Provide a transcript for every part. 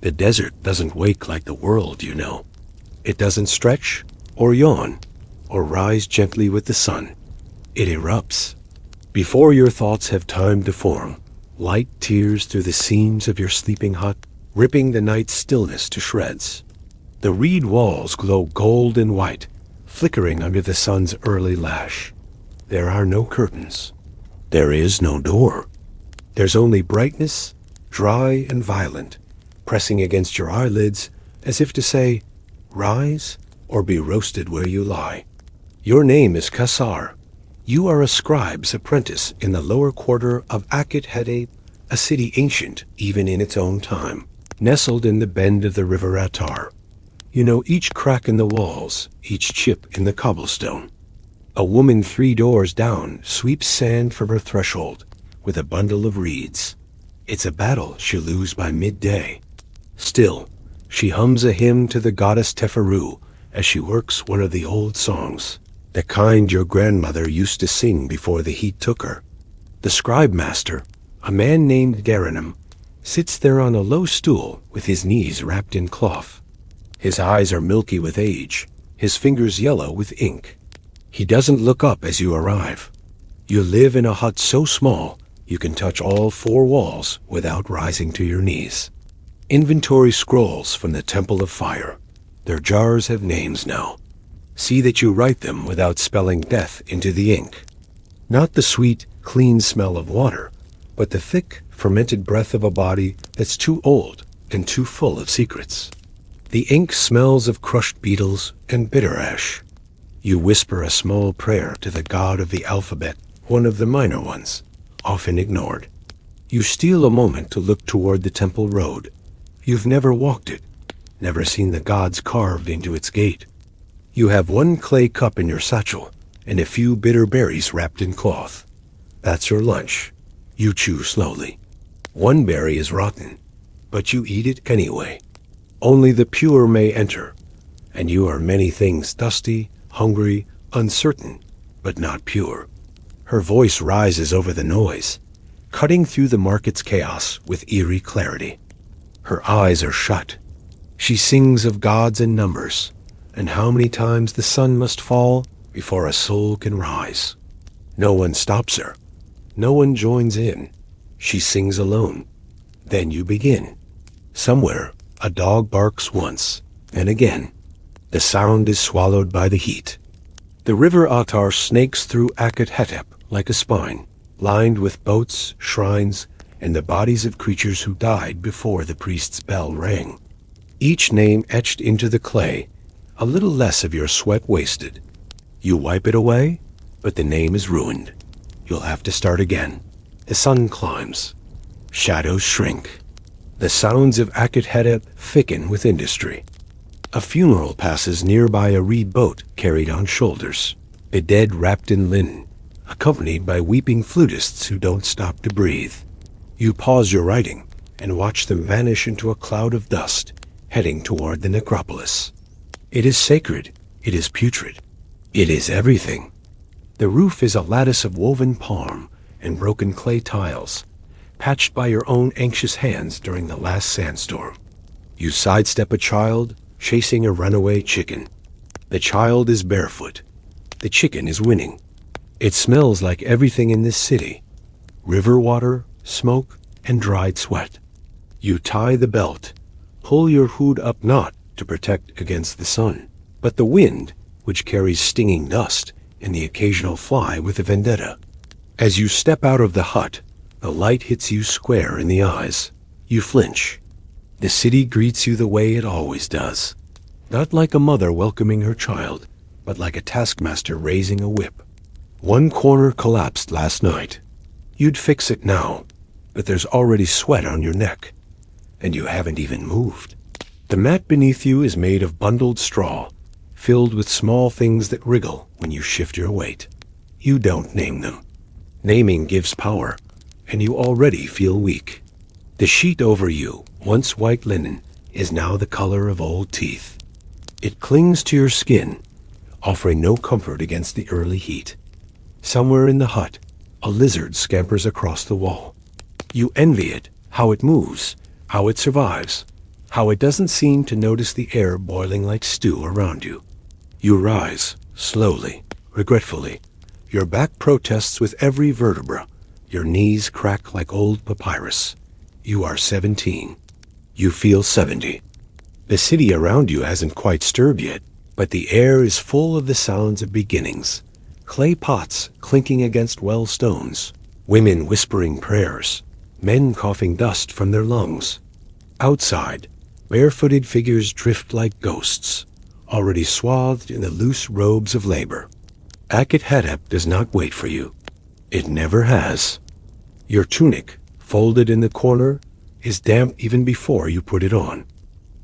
The desert doesn't wake like the world, you know. It doesn't stretch, or yawn, or rise gently with the sun. It erupts. Before your thoughts have time to form, light tears through the seams of your sleeping hut, ripping the night's stillness to shreds. The reed walls glow gold and white, flickering under the sun's early lash. There are no curtains. There is no door. There's only brightness, dry and violent, pressing against your eyelids as if to say, rise or be roasted where you lie. Your name is Kasar. You are a scribe's apprentice in the lower quarter of Arenem, a city ancient even in its own time, nestled in the bend of the river Attar. You know each crack in the walls, each chip in the cobblestone. A woman 3 doors down sweeps sand from her threshold with a bundle of reeds. It's a battle she'll lose by midday. Still, she hums a hymn to the goddess Teferu as she works one of the old songs, the kind your grandmother used to sing before the heat took her. The scribe master, a man named Arenem, sits there on a low stool with his knees wrapped in cloth. His eyes are milky with age, his fingers yellow with ink. He doesn't look up as you arrive. You live in a hut so small you can touch all 4 walls without rising to your knees. Inventory scrolls from the Temple of Fire. Their jars have names now. See that you write them without spelling death into the ink. Not the sweet, clean smell of water, but the thick, fermented breath of a body that's too old and too full of secrets. The ink smells of crushed beetles and bitter ash. You whisper a small prayer to the god of the alphabet, one of the minor ones, often ignored. You steal a moment to look toward the temple road. You've never walked it, never seen the gods carved into its gate. You have 1 clay cup in your satchel and a few bitter berries wrapped in cloth. That's your lunch. You chew slowly. 1 berry is rotten, but you eat it anyway. Only the pure may enter, and you are many things: dusty, hungry, uncertain, but not pure. Her voice rises over the noise, cutting through the market's chaos with eerie clarity. Her eyes are shut. She sings of gods and numbers, and how many times the sun must fall before a soul can rise. No one stops her. No one joins in. She sings alone. Then you begin. Somewhere, a dog barks once, and again. The sound is swallowed by the heat. The river Attar snakes through Arenem like a spine, lined with boats, shrines, and the bodies of creatures who died before the priest's bell rang. Each name etched into the clay, a little less of your sweat wasted. You wipe it away, but the name is ruined. You'll have to start again. The sun climbs. Shadows shrink. The sounds of Arenem thicken with industry. A funeral passes nearby, a reed boat carried on shoulders, a dead wrapped in linen, accompanied by weeping flutists who don't stop to breathe. You pause your writing and watch them vanish into a cloud of dust, heading toward the necropolis. It is sacred. It is putrid. It is everything. The roof is a lattice of woven palm and broken clay tiles, patched by your own anxious hands during the last sandstorm. You sidestep a child chasing a runaway chicken. The child is barefoot. The chicken is winning. It smells like everything in this city: river water, smoke, and dried sweat. You tie the belt, pull your hood up not to protect against the sun, but the wind, which carries stinging dust and the occasional fly with a vendetta. As you step out of the hut, the light hits you square in the eyes. You flinch. The city greets you the way it always does. Not like a mother welcoming her child, but like a taskmaster raising a whip. 1 corner collapsed last night. You'd fix it now, but there's already sweat on your neck, and you haven't even moved. The mat beneath you is made of bundled straw, filled with small things that wriggle when you shift your weight. You don't name them. Naming gives power, and you already feel weak. The sheet over you, once white linen, is now the color of old teeth. It clings to your skin, offering no comfort against the early heat. Somewhere in the hut, a lizard scampers across the wall. You envy it, how it moves, how it survives, how it doesn't seem to notice the air boiling like stew around you. You rise, slowly, regretfully. Your back protests with every vertebra. Your knees crack like old papyrus. You are 17. You feel 70. The city around you hasn't quite stirred yet, but the air is full of the sounds of beginnings. Clay pots clinking against well stones, women whispering prayers, men coughing dust from their lungs. Outside, barefooted figures drift like ghosts, already swathed in the loose robes of labor. Akhet does not wait for you. It never has. Your tunic, folded in the corner, is damp even before you put it on.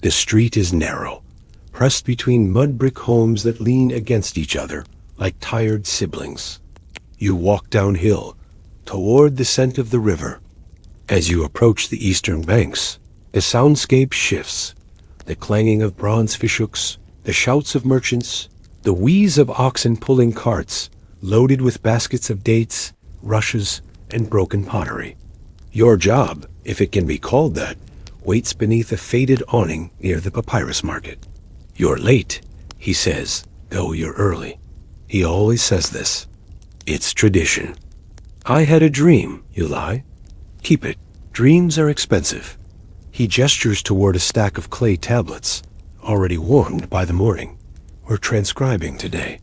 The street is narrow, pressed between mud brick homes that lean against each other like tired siblings. You walk downhill, toward the scent of the river. As you approach the eastern banks, the soundscape shifts. The clanging of bronze fishhooks, the shouts of merchants, the wheeze of oxen pulling carts, loaded with baskets of dates, rushes, and broken pottery. Your job, if it can be called that, waits beneath a faded awning near the papyrus market. You're late, he says, though you're early. He always says this. It's tradition. I had a dream, you lie. Keep it. Dreams are expensive. He gestures toward a stack of clay tablets, already warmed by the morning. We're transcribing today.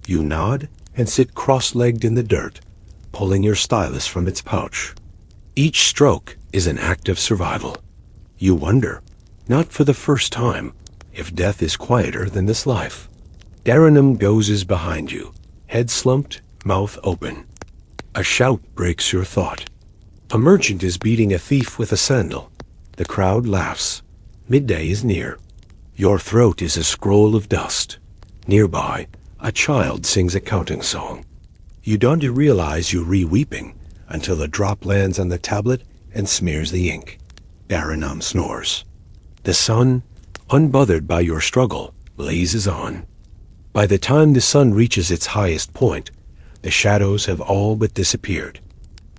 You nod and sit cross-legged in the dirt, pulling your stylus from its pouch. Each stroke is an act of survival. You wonder, not for the first time, if death is quieter than this life. Arenem dozes behind you, head slumped, mouth open. A shout breaks your thought. A merchant is beating a thief with a sandal. The crowd laughs. Midday is near. Your throat is a scroll of dust. Nearby, a child sings a counting song. You don't realize you're re-weeping until a drop lands on the tablet and smears the ink. Arenem snores. The sun, unbothered by your struggle, blazes on. By the time the sun reaches its highest point, the shadows have all but disappeared.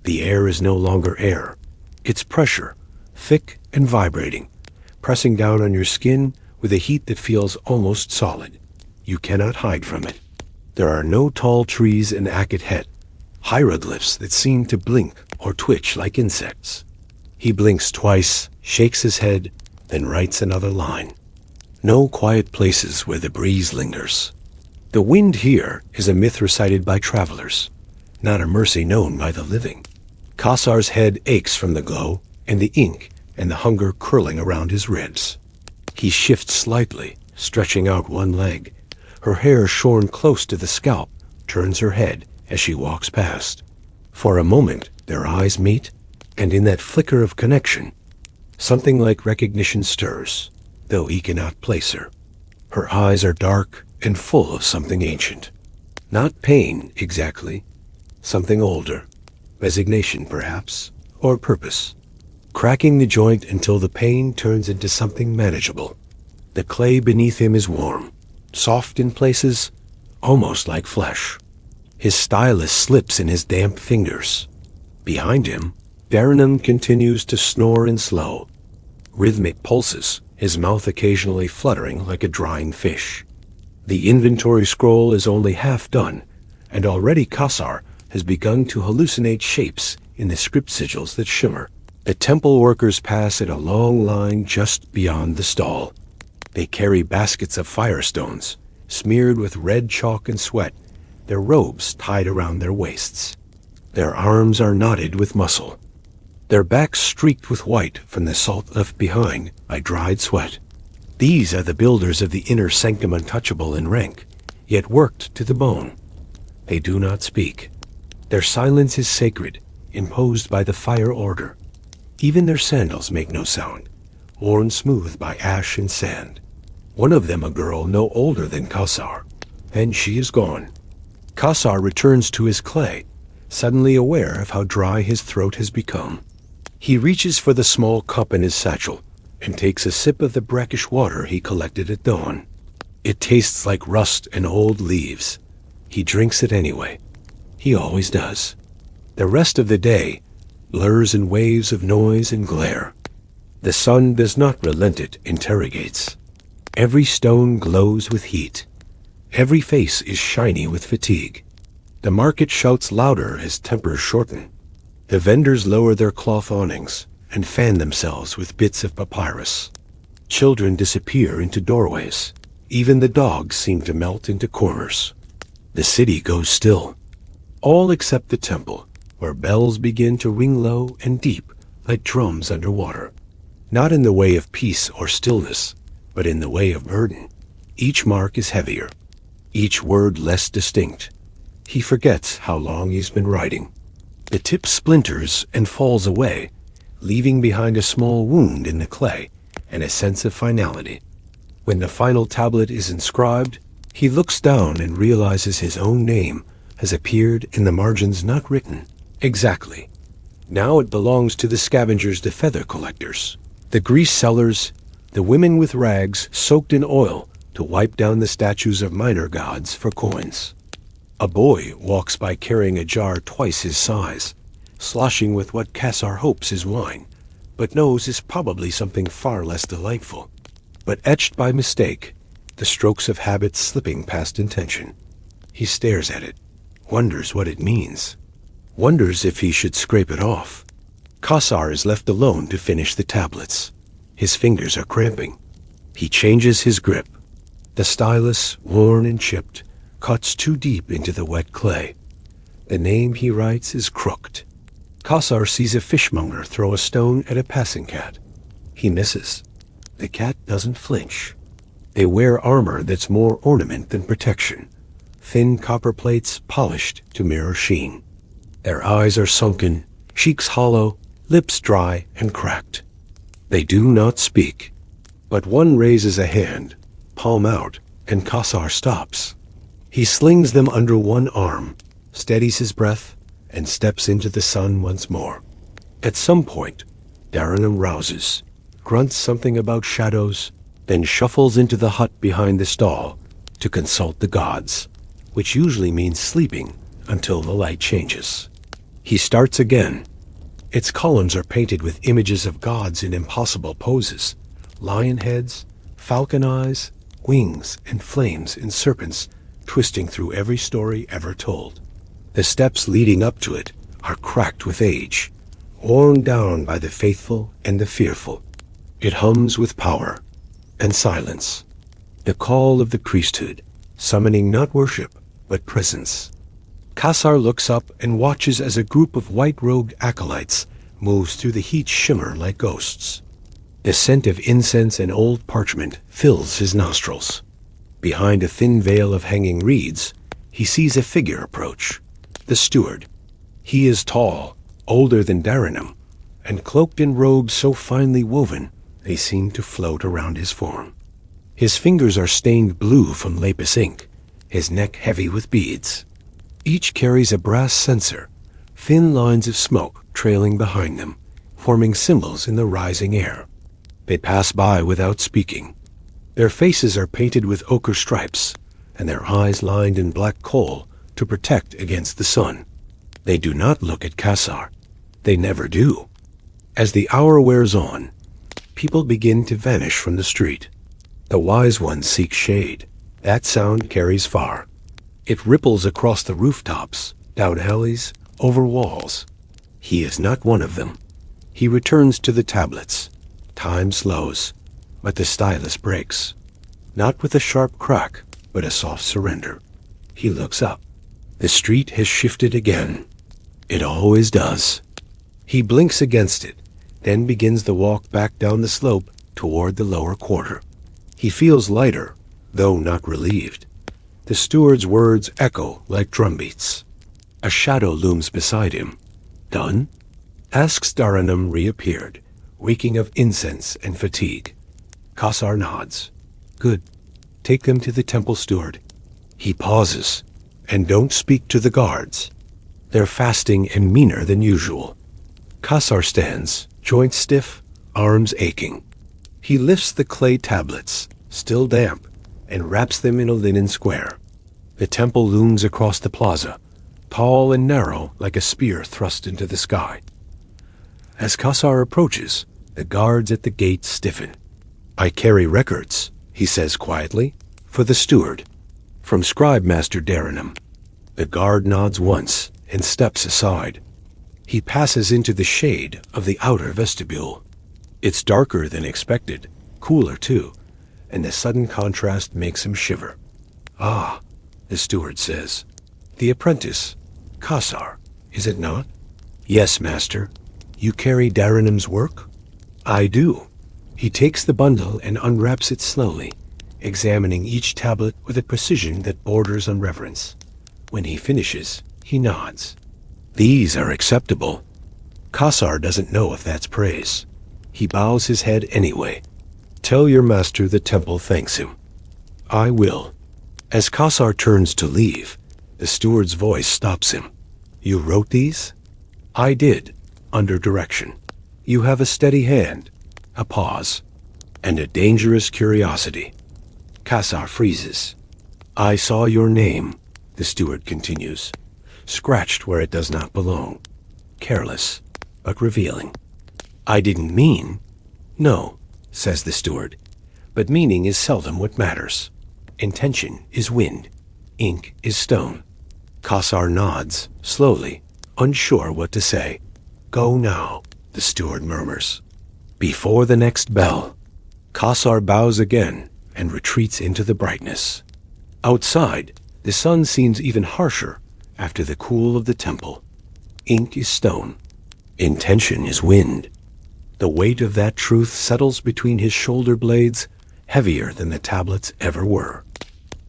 The air is no longer air. It's pressure, thick and vibrating, pressing down on your skin with a heat that feels almost solid. You cannot hide from it. There are no tall trees in Akhet, hieroglyphs that seem to blink or twitch like insects. He blinks twice, shakes his head, then writes another line. No quiet places where the breeze lingers. The wind here is a myth recited by travelers, not a mercy known by the living. Kasar's head aches from the glow, and the ink and the hunger curling around his ribs. He shifts slightly, stretching out one leg. Her hair shorn close to the scalp turns her head as she walks past. For a moment, their eyes meet, and in that flicker of connection, something like recognition stirs, though he cannot place her. Her eyes are dark and full of something ancient. Not pain, exactly. Something older. Resignation, perhaps, or purpose. Cracking the joint until the pain turns into something manageable. The clay beneath him is warm, soft in places, almost like flesh. His stylus slips in his damp fingers. Behind him, Arenem continues to snore in slow, rhythmic pulses, his mouth occasionally fluttering like a drying fish. The inventory scroll is only half done, and already Kasar has begun to hallucinate shapes in the script sigils that shimmer. The temple workers pass in a long line just beyond the stall. They carry baskets of firestones, smeared with red chalk and sweat, their robes tied around their waists. Their arms are knotted with muscle, their backs streaked with white from the salt left behind by dried sweat. These are the builders of the inner sanctum untouchable in rank, yet worked to the bone. They do not speak. Their silence is sacred, imposed by the fire order. Even their sandals make no sound, worn smooth by ash and sand. One of them a girl no older than Kasar, and she is gone. Kasar returns to his clay, suddenly aware of how dry his throat has become. He reaches for the small cup in his satchel and takes a sip of the brackish water he collected at dawn. It tastes like rust and old leaves. He drinks it anyway. He always does. The rest of the day blurs in waves of noise and glare. The sun does not relent, it interrogates. Every stone glows with heat. Every face is shiny with fatigue. The market shouts louder as tempers shorten. The vendors lower their cloth awnings and fan themselves with bits of papyrus. Children disappear into doorways. Even the dogs seem to melt into corners. The city goes still. All except the temple, where bells begin to ring low and deep like drums underwater. Not in the way of peace or stillness, but in the way of burden. Each mark is heavier, each word less distinct. He forgets how long he's been writing. The tip splinters and falls away, leaving behind a small wound in the clay and a sense of finality. When the final tablet is inscribed, he looks down and realizes his own name has appeared in the margins, not written exactly. Now it belongs to the scavengers, the feather collectors, the grease sellers, the women with rags soaked in oil to wipe down the statues of minor gods for coins. A boy walks by carrying a jar twice his size, sloshing with what Kasar hopes is wine, but knows is probably something far less delightful. But etched by mistake, the strokes of habit slipping past intention. He stares at it, wonders what it means, wonders if he should scrape it off. Kasar is left alone to finish the tablets. His fingers are cramping. He changes his grip. The stylus, worn and chipped, cuts too deep into the wet clay. The name he writes is crooked. Kasar sees a fishmonger throw a stone at a passing cat. He misses. The cat doesn't flinch. They wear armor that's more ornament than protection. Thin copper plates polished to mirror sheen. Their eyes are sunken, cheeks hollow, lips dry and cracked. They do not speak. But one raises a hand, palm out, and Kasar stops. He slings them under one arm, steadies his breath, and steps into the sun once more. At some point, Arenem rouses, grunts something about shadows, then shuffles into the hut behind the stall to consult the gods, which usually means sleeping until the light changes. He starts again. Its columns are painted with images of gods in impossible poses, lion heads, falcon eyes, wings, and flames and serpents twisting through every story ever told. The steps leading up to it are cracked with age, worn down by the faithful and the fearful. It hums with power and silence, the call of the priesthood, summoning not worship, but presence. Kasar looks up and watches as a group of white-robed acolytes moves through the heat shimmer like ghosts. The scent of incense and old parchment fills his nostrils. Behind a thin veil of hanging reeds, he sees a figure approach, the steward. He is tall, older than Arenem, and cloaked in robes so finely woven they seem to float around his form. His fingers are stained blue from lapis ink, his neck heavy with beads. Each carries a brass censer, thin lines of smoke trailing behind them, forming symbols in the rising air. They pass by without speaking. Their faces are painted with ochre stripes, and their eyes lined in black coal to protect against the sun. They do not look at Kasar. They never do. As the hour wears on, people begin to vanish from the street. The wise ones seek shade. That sound carries far. It ripples across the rooftops, down alleys, over walls. He is not one of them. He returns to the tablets. Time slows, but the stylus breaks. Not with a sharp crack, but a soft surrender. He looks up. The street has shifted again. It always does. He blinks against it, then begins the walk back down the slope toward the lower quarter. He feels lighter, though not relieved. The steward's words echo like drumbeats. A shadow looms beside him. Done? Asks Arenem reappeared, reeking of incense and fatigue. Kasar nods. Good. Take them to the temple steward. He pauses. And don't speak to the guards. They're fasting and meaner than usual. Kasar stands, joints stiff, arms aching. He lifts the clay tablets, still damp, and wraps them in a linen square. The temple looms across the plaza, tall and narrow like a spear thrust into the sky. As Kasar approaches, The guards at the gate stiffen. "I carry records," he says quietly, "for the steward, from Scribe Master Arenem." The guard nods once and steps aside. He passes into the shade of the outer vestibule. It's darker than expected, cooler too, and the sudden contrast makes him shiver. "Ah," the steward says. "The apprentice, Kasar, is it not?" "Yes, master. You carry Arenem's work?" "I do." He takes the bundle and unwraps it slowly, examining each tablet with a precision that borders on reverence. When he finishes, he nods. "These are acceptable." Kasar doesn't know if that's praise. He bows his head anyway. "Tell your master the temple thanks him." "I will." As Kasar turns to leave, the steward's voice stops him. "You wrote these?" "I did, under direction." "You have a steady hand." A pause. "And a dangerous curiosity." Kasar freezes. "I saw your name," the steward continues, "scratched where it does not belong. Careless, but revealing." "I didn't mean—" "No," says the steward, "but meaning is seldom what matters. Intention is wind. Ink is stone." Kasar nods, slowly, unsure what to say. "Go now," the steward murmurs. "Before the next bell." Kasar bows again and retreats into the brightness. Outside, the sun seems even harsher after the cool of the temple. Ink is stone. Intention is wind. The weight of that truth settles between his shoulder blades, heavier than the tablets ever were.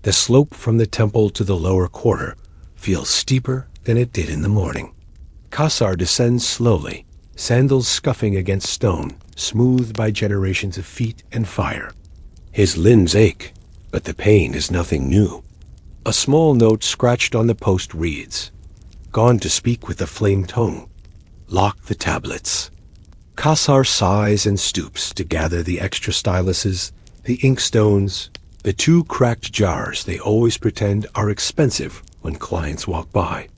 The slope from the temple to the lower quarter feels steeper than it did in the morning. Kasar descends slowly, sandals scuffing against stone, smoothed by generations of feet and fire. His limbs ache, but the pain is nothing new. A small note scratched on the post reads, "Gone to speak with the flame tongue. Lock the tablets." Kasar sighs and stoops to gather the extra styluses, the inkstones, the 2 cracked jars they always pretend are expensive when clients walk by.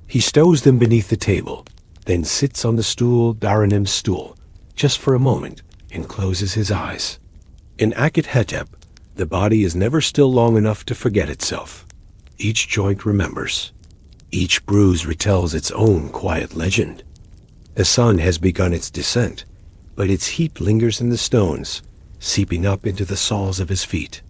He stows them beneath the table, then sits on the stool, Arenem's stool, just for a moment, and closes his eyes. In Akhet Hetep, the body is never still long enough to forget itself. Each joint remembers. Each bruise retells its own quiet legend. The sun has begun its descent, but its heat lingers in the stones, seeping up into the soles of his feet.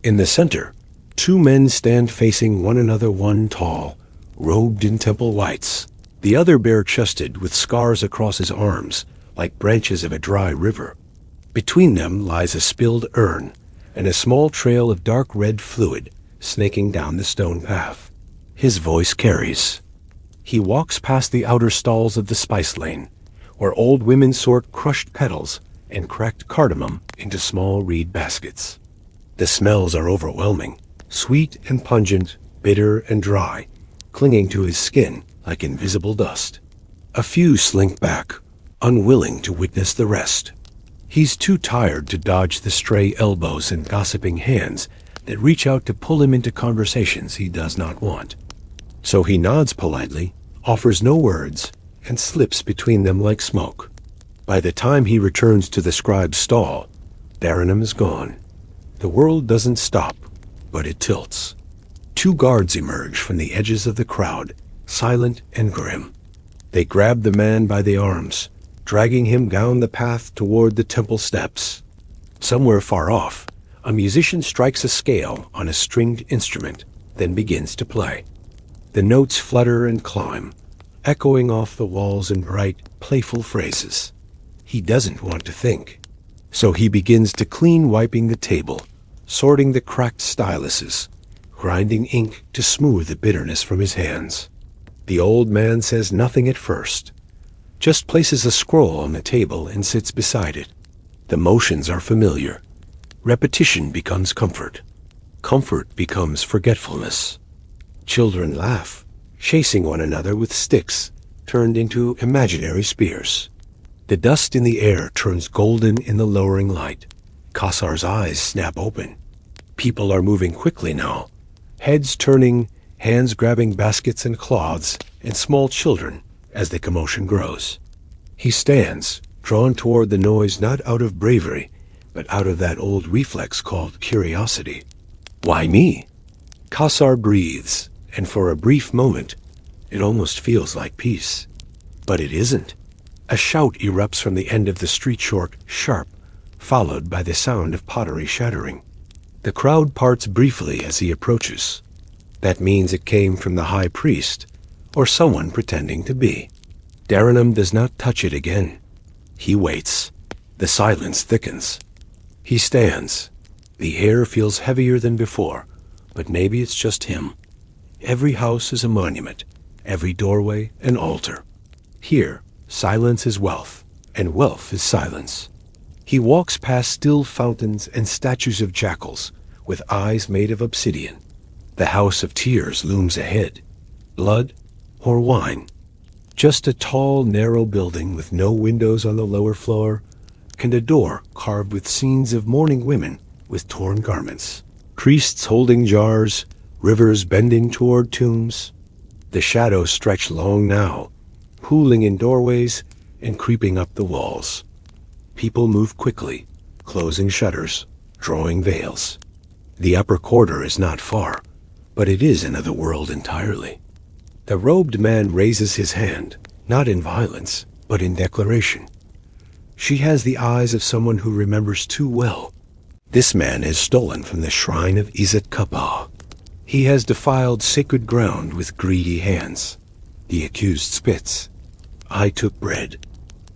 In the center, 2 men stand facing one another, one tall, robed in temple whites, the other bare-chested with scars across his arms, like branches of a dry river. Between them lies a spilled urn and a small trail of dark red fluid snaking down the stone path. His voice carries. He walks past the outer stalls of the spice lane, where old women sort crushed petals and cracked cardamom into small reed baskets. The smells are overwhelming, sweet and pungent, bitter and dry, clinging to his skin like invisible dust. A few slink back, unwilling to witness the rest. He's too tired to dodge the stray elbows and gossiping hands that reach out to pull him into conversations he does not want. So he nods politely, offers no words, and slips between them like smoke. By the time he returns to the scribe's stall, Arenem is gone. The world doesn't stop, but it tilts. 2 guards emerge from the edges of the crowd, silent and grim. They grab the man by the arms, dragging him down the path toward the temple steps. Somewhere far off, a musician strikes a scale on a stringed instrument, then begins to play. The notes flutter and climb, echoing off the walls in bright, playful phrases. He doesn't want to think. So he begins to clean wiping the table, sorting the cracked styluses, grinding ink to smooth the bitterness from his hands. The old man says nothing at first, just places a scroll on the table and sits beside it. The motions are familiar. Repetition becomes comfort. Comfort becomes forgetfulness. Children laugh, chasing one another with sticks turned into imaginary spears. The dust in the air turns golden in the lowering light. Kasar's eyes snap open. People are moving quickly now, heads turning, hands grabbing baskets and cloths, and small children as the commotion grows. He stands, drawn toward the noise not out of bravery, but out of that old reflex called curiosity. Why me? Kasar breathes, and for a brief moment, it almost feels like peace. But it isn't. A shout erupts from the end of the street short, sharp, followed by the sound of pottery shattering. The crowd parts briefly as he approaches. That means it came from the high priest, or someone pretending to be. Arenem does not touch it again. He waits. The silence thickens. He stands. The air feels heavier than before, but maybe it's just him. Every house is a monument, every doorway an altar. Here, silence is wealth, and wealth is silence. He walks past still fountains and statues of jackals, with eyes made of obsidian. The house of tears looms ahead. Blood or wine? Just a tall, narrow building with no windows on the lower floor, and a door carved with scenes of mourning women with torn garments. Priests holding jars, rivers bending toward tombs. The shadows stretch long now, pooling in doorways and creeping up the walls. People move quickly, closing shutters, drawing veils. The upper quarter is not far, but it is another world entirely. The robed man raises his hand, not in violence, but in declaration. She has the eyes of someone who remembers too well. This man has stolen from the shrine of Izet Kapah. He has defiled sacred ground with greedy hands. The accused spits. I took bread.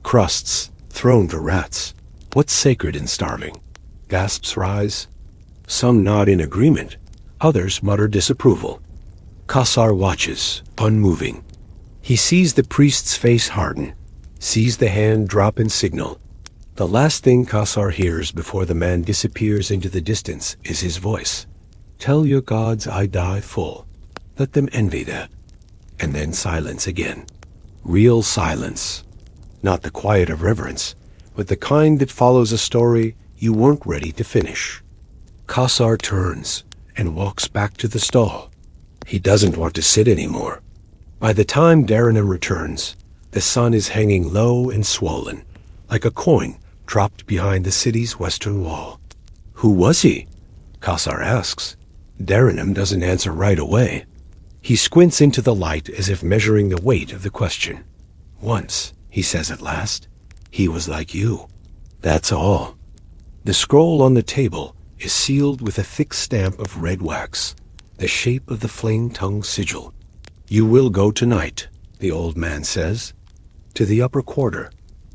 Crusts, thrown to rats. What's sacred in starving? Gasps rise. Some nod in agreement. Others mutter disapproval. Kasar watches, unmoving. He sees the priest's face harden, sees the hand drop in signal. The last thing Kasar hears before the man disappears into the distance is his voice. Tell your gods I die full. Let them envy that. And then silence again. Real silence. Not the quiet of reverence, but the kind that follows a story you weren't ready to finish. Kasar turns and walks back to the stall. He doesn't want to sit anymore. By the time Arenem returns, the sun is hanging low and swollen, like a coin dropped behind the city's western wall. Who was he? Kasar asks. Arenem doesn't answer right away. He squints into the light as if measuring the weight of the question. Once, he says at last, he was like you. That's all. The scroll on the table is sealed with a thick stamp of red wax, the shape of the flame-tongued sigil. You will go tonight, the old man says, to the upper quarter,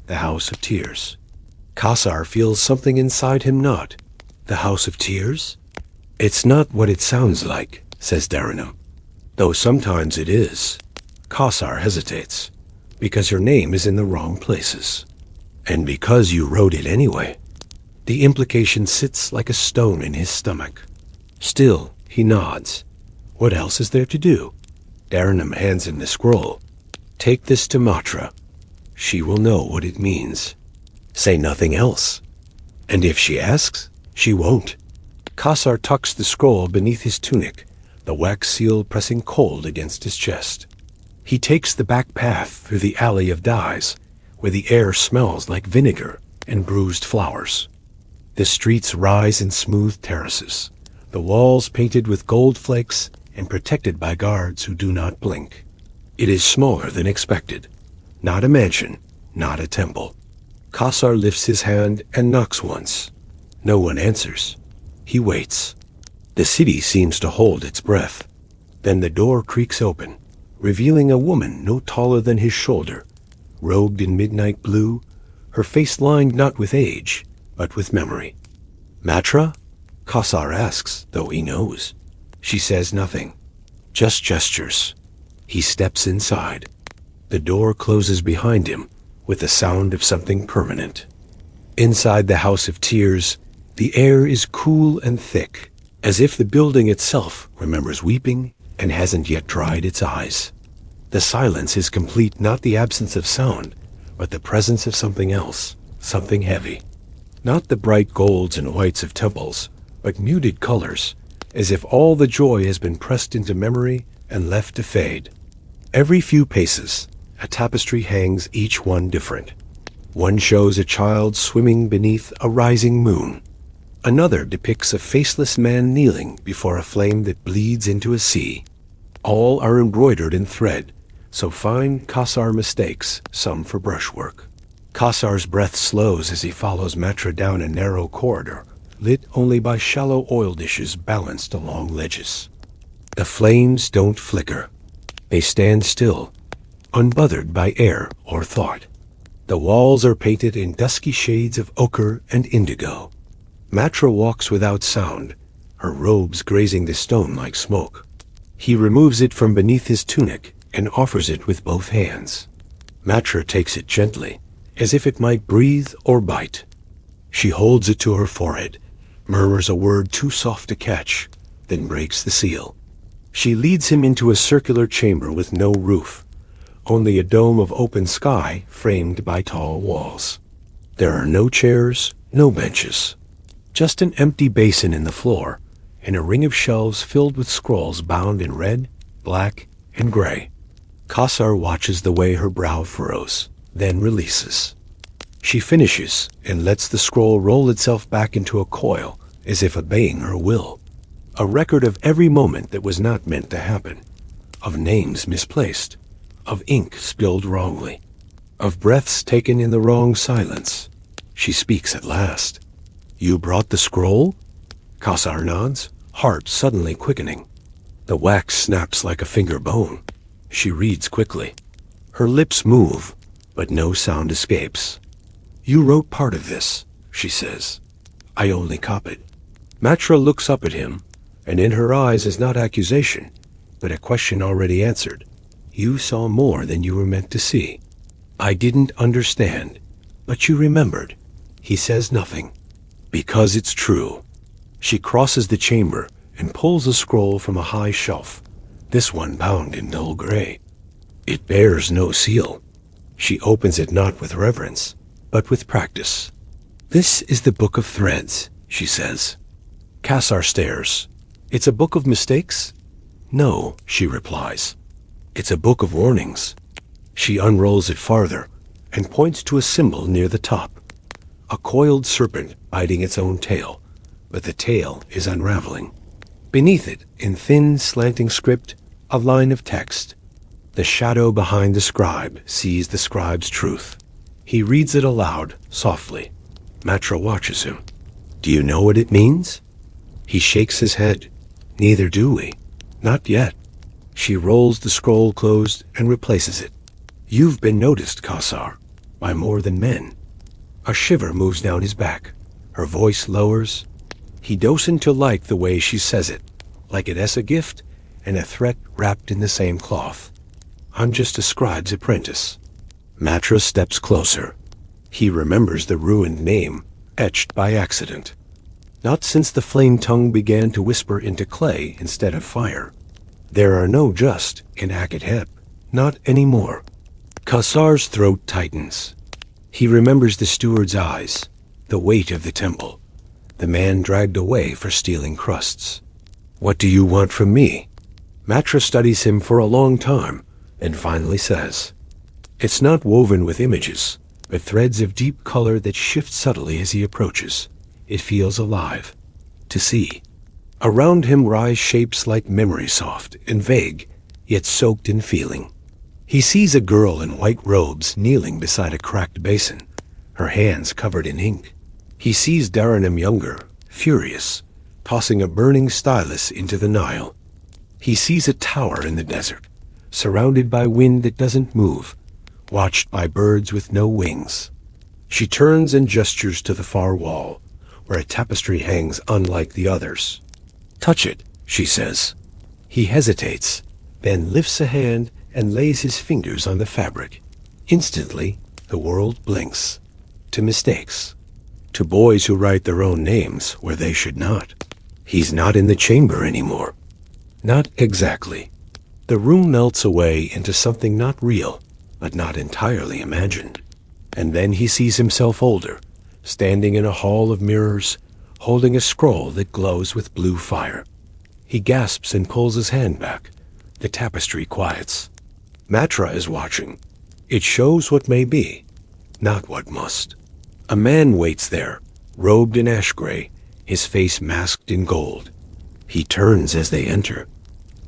the house of tears. Kasar feels something inside him nod. The house of tears? It's not what it sounds like, says Arenem. Though sometimes it is. Kasar hesitates, because your name is in the wrong places. And because you wrote it anyway. The implication sits like a stone in his stomach. Still, he nods. What else is there to do? Arenem hands him the scroll. Take this to Matra. She will know what it means. Say nothing else. And if she asks, she won't. Kasar tucks the scroll beneath his tunic, the wax seal pressing cold against his chest. He takes the back path through the alley of dyes, where the air smells like vinegar and bruised flowers. The streets rise in smooth terraces, the walls painted with gold flakes and protected by guards who do not blink. It is smaller than expected. Not a mansion, not a temple. Kasar lifts his hand and knocks once. No one answers. He waits. The city seems to hold its breath. Then the door creaks open, revealing a woman no taller than his shoulder, robed in midnight blue, her face lined not with age, but with memory. Matra? Kasar asks, though he knows. She says nothing, just gestures. He steps inside. The door closes behind him with the sound of something permanent. Inside the house of tears, the air is cool and thick, as if the building itself remembers weeping and hasn't yet dried its eyes. The silence is complete, not the absence of sound, but the presence of something else, something heavy. Not the bright golds and whites of temples, but muted colors, as if all the joy has been pressed into memory and left to fade. Every few paces, a tapestry hangs, each one different. One shows a child swimming beneath a rising moon. Another depicts a faceless man kneeling before a flame that bleeds into a sea. All are embroidered in thread, so fine Kasar mistakes some for brushwork. Kasar's breath slows as he follows Matra down a narrow corridor, lit only by shallow oil dishes balanced along ledges. The flames don't flicker. They stand still, unbothered by air or thought. The walls are painted in dusky shades of ochre and indigo. Matra walks without sound, her robes grazing the stone like smoke. He removes it from beneath his tunic and offers it with both hands. Matra takes it gently, as if it might breathe or bite. She holds it to her forehead, murmurs a word too soft to catch, then breaks the seal. She leads him into a circular chamber with no roof, only a dome of open sky framed by tall walls. There are no chairs, no benches, just an empty basin in the floor, and a ring of shelves filled with scrolls bound in red, black, and gray. Kasar watches the way her brow furrows, then releases. She finishes and lets the scroll roll itself back into a coil, as if obeying her will. A record of every moment that was not meant to happen, of names misplaced, of ink spilled wrongly, of breaths taken in the wrong silence. She speaks at last. "You brought the scroll?" Kasar nods, heart suddenly quickening. The wax snaps like a finger bone. She reads quickly. Her lips move, but no sound escapes. "You wrote part of this," she says. "I only copied." Matra looks up at him, and in her eyes is not accusation, but a question already answered. "You saw more than you were meant to see." "I didn't understand, but you remembered." He says nothing. "Because it's true." She crosses the chamber and pulls a scroll from a high shelf, this one bound in dull gray. It bears no seal. She opens it not with reverence, but with practice. "This is the Book of Threads," she says. Kasar stares. "It's a book of mistakes?" "No," she replies. "It's a book of warnings." She unrolls it farther and points to a symbol near the top. A coiled serpent biting its own tail, but the tail is unraveling. Beneath it, in thin, slanting script, a line of text. The shadow behind the scribe sees the scribe's truth. He reads it aloud, softly. Matra watches him. "Do you know what it means?" He shakes his head. "Neither do we. Not yet." She rolls the scroll closed and replaces it. "You've been noticed, Kasar, by more than men." A shiver moves down his back. Her voice lowers. He doesn't to like the way she says it, like it as a gift and a threat wrapped in the same cloth. "I'm just a scribe's apprentice." Matra steps closer. He remembers the ruined name, etched by accident. Not since the flame tongue began to whisper into clay instead of fire. There are no just in Akhet, not anymore. Kasar's throat tightens. He remembers the steward's eyes, the weight of the temple, the man dragged away for stealing crusts. "What do you want from me?" Matra studies him for a long time and finally says, "It's not woven with images, but threads of deep color that shift subtly as he approaches. It feels alive. To see." Around him rise shapes like memory soft and vague, yet soaked in feeling. He sees a girl in white robes kneeling beside a cracked basin, her hands covered in ink. He sees Arenem younger, furious, tossing a burning stylus into the Nile. He sees a tower in the desert, surrounded by wind that doesn't move, watched by birds with no wings. She turns and gestures to the far wall, where a tapestry hangs unlike the others. "Touch it," she says. He hesitates, then lifts a hand and lays his fingers on the fabric. Instantly, the world blinks. To mistakes. To boys who write their own names where they should not. He's not in the chamber anymore. Not exactly. The room melts away into something not real, but not entirely imagined. And then he sees himself older, standing in a hall of mirrors, holding a scroll that glows with blue fire. He gasps and pulls his hand back. The tapestry quiets. Matra is watching. It shows what may be. not what must. A man waits there, robed in ash gray, his face masked in gold. He turns as they enter.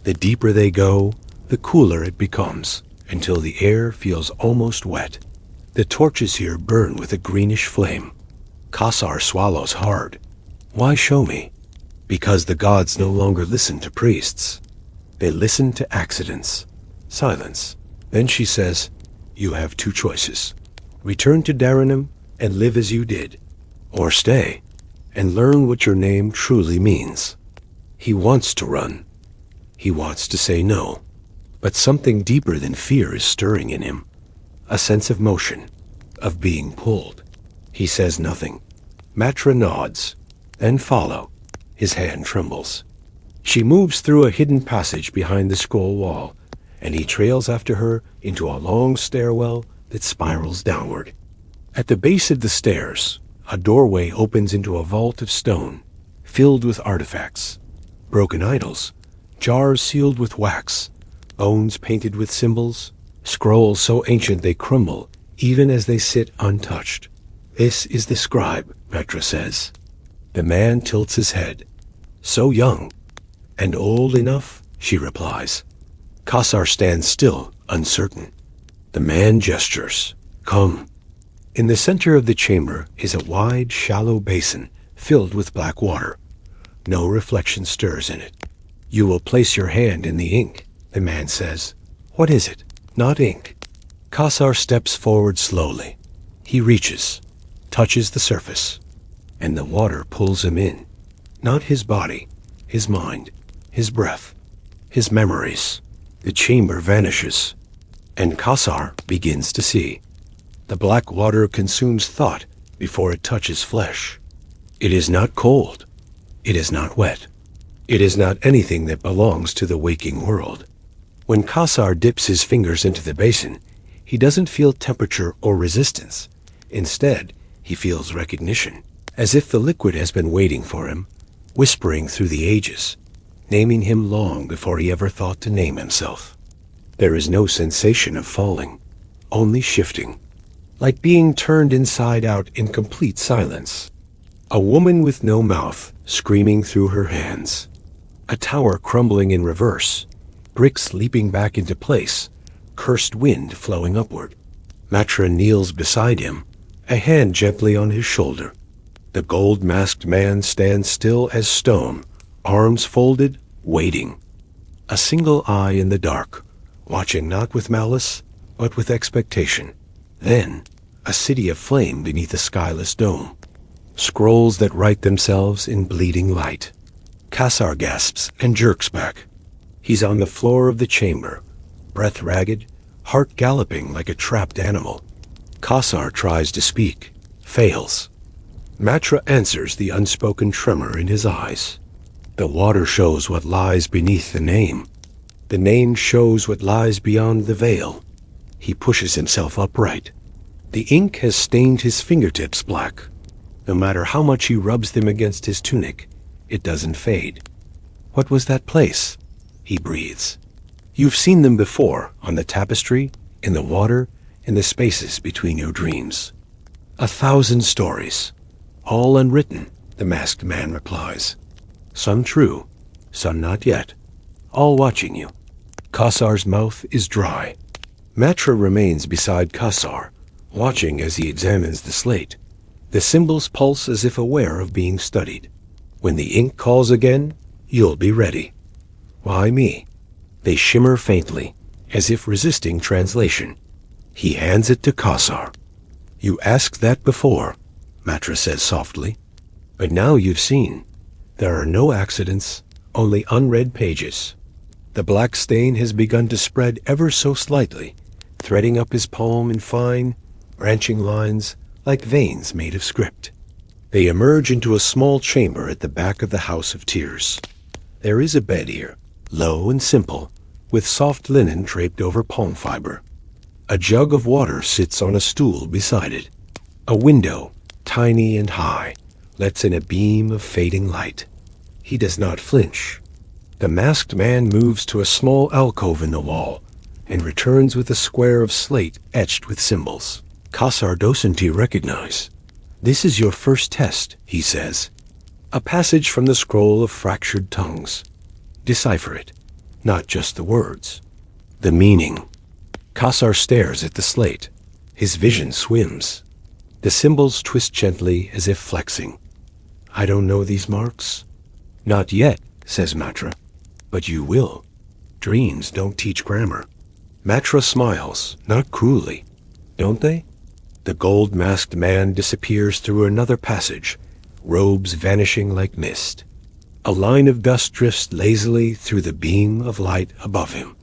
The deeper they go, the cooler it becomes, until the air feels almost wet. The torches here burn with a greenish flame. Kasar swallows hard. Why show me? Because the gods no longer listen to priests. They listen to accidents. Silence. Then she says, "You have two choices. Return to Arenem and live as you did, or stay and learn what your name truly means." He wants to run. He wants to say no. But something deeper than fear is stirring in him. A sense of motion, of being pulled. He says nothing. Matra nods, then follow. His hand trembles. She moves through a hidden passage behind the scroll wall, and he trails after her into a long stairwell that spirals downward. At the base of the stairs, a doorway opens into a vault of stone, filled with artifacts. Broken idols, jars sealed with wax, bones painted with symbols, scrolls so ancient they crumble even as they sit untouched. This is the scribe, Petra says. The man tilts his head. So young. And old enough, she replies. Kasar stands still, uncertain. The man gestures. Come. In the center of the chamber is a wide, shallow basin filled with black water. No reflection stirs in it. You will place your hand in the ink, the man says. What is it? Not ink. Kasar steps forward slowly. He reaches, touches the surface, and the water pulls him in. Not his body, his mind, his breath, his memories. The chamber vanishes, and Kasar begins to see. The black water consumes thought before it touches flesh. It is not cold. It is not wet. It is not anything that belongs to the waking world. When Kasar dips his fingers into the basin, he doesn't feel temperature or resistance. Instead, he feels recognition, as if the liquid has been waiting for him, whispering through the ages, naming him long before he ever thought to name himself. There is no sensation of falling, only shifting, like being turned inside out in complete silence. A woman with no mouth, screaming through her hands. A tower crumbling in reverse, bricks leaping back into place, cursed wind flowing upward. Matra kneels beside him, a hand gently on his shoulder. The gold-masked man stands still as stone, arms folded, waiting. A single eye in the dark, watching not with malice, but with expectation. Then, a city of flame beneath a skyless dome. Scrolls that write themselves in bleeding light. Kasar gasps and jerks back. He's on the floor of the chamber, breath ragged, heart galloping like a trapped animal. Kasar tries to speak, fails. Matra answers the unspoken tremor in his eyes. The water shows what lies beneath the name. The name shows what lies beyond the veil. He pushes himself upright. The ink has stained his fingertips black. No matter how much he rubs them against his tunic, it doesn't fade. What was that place? He breathes. You've seen them before, on the tapestry, in the water, in the spaces between your dreams. 1,000 stories, all unwritten, the masked man replies. Some true, some not yet, all watching you. Kasar's mouth is dry. Matra remains beside Kasar, watching as he examines the slate. The symbols pulse as if aware of being studied. When the ink calls again, you'll be ready. Why me? They shimmer faintly, as if resisting translation. He hands it to Kasar. You asked that before, Matra says softly. But now you've seen. There are no accidents, only unread pages. The black stain has begun to spread ever so slightly, threading up his palm in fine, branching lines like veins made of script. They emerge into a small chamber at the back of the House of Tears. There is a bed here, low and simple, with soft linen draped over palm fiber. A jug of water sits on a stool beside it. A window, tiny and high, lets in a beam of fading light. He does not flinch. The masked man moves to a small alcove in the wall and returns with a square of slate etched with symbols. Kasar doesn't he recognize? This is your first test, he says. A passage from the scroll of fractured tongues. Decipher it, not just the words. The meaning. Kasar stares at the slate. His vision swims. The symbols twist gently as if flexing. I don't know these marks. Not yet, says Matra. But you will. Dreams don't teach grammar. Matra smiles, not cruelly. Don't they? The gold-masked man disappears through another passage, robes vanishing like mist. A line of dust drifts lazily through the beam of light above him.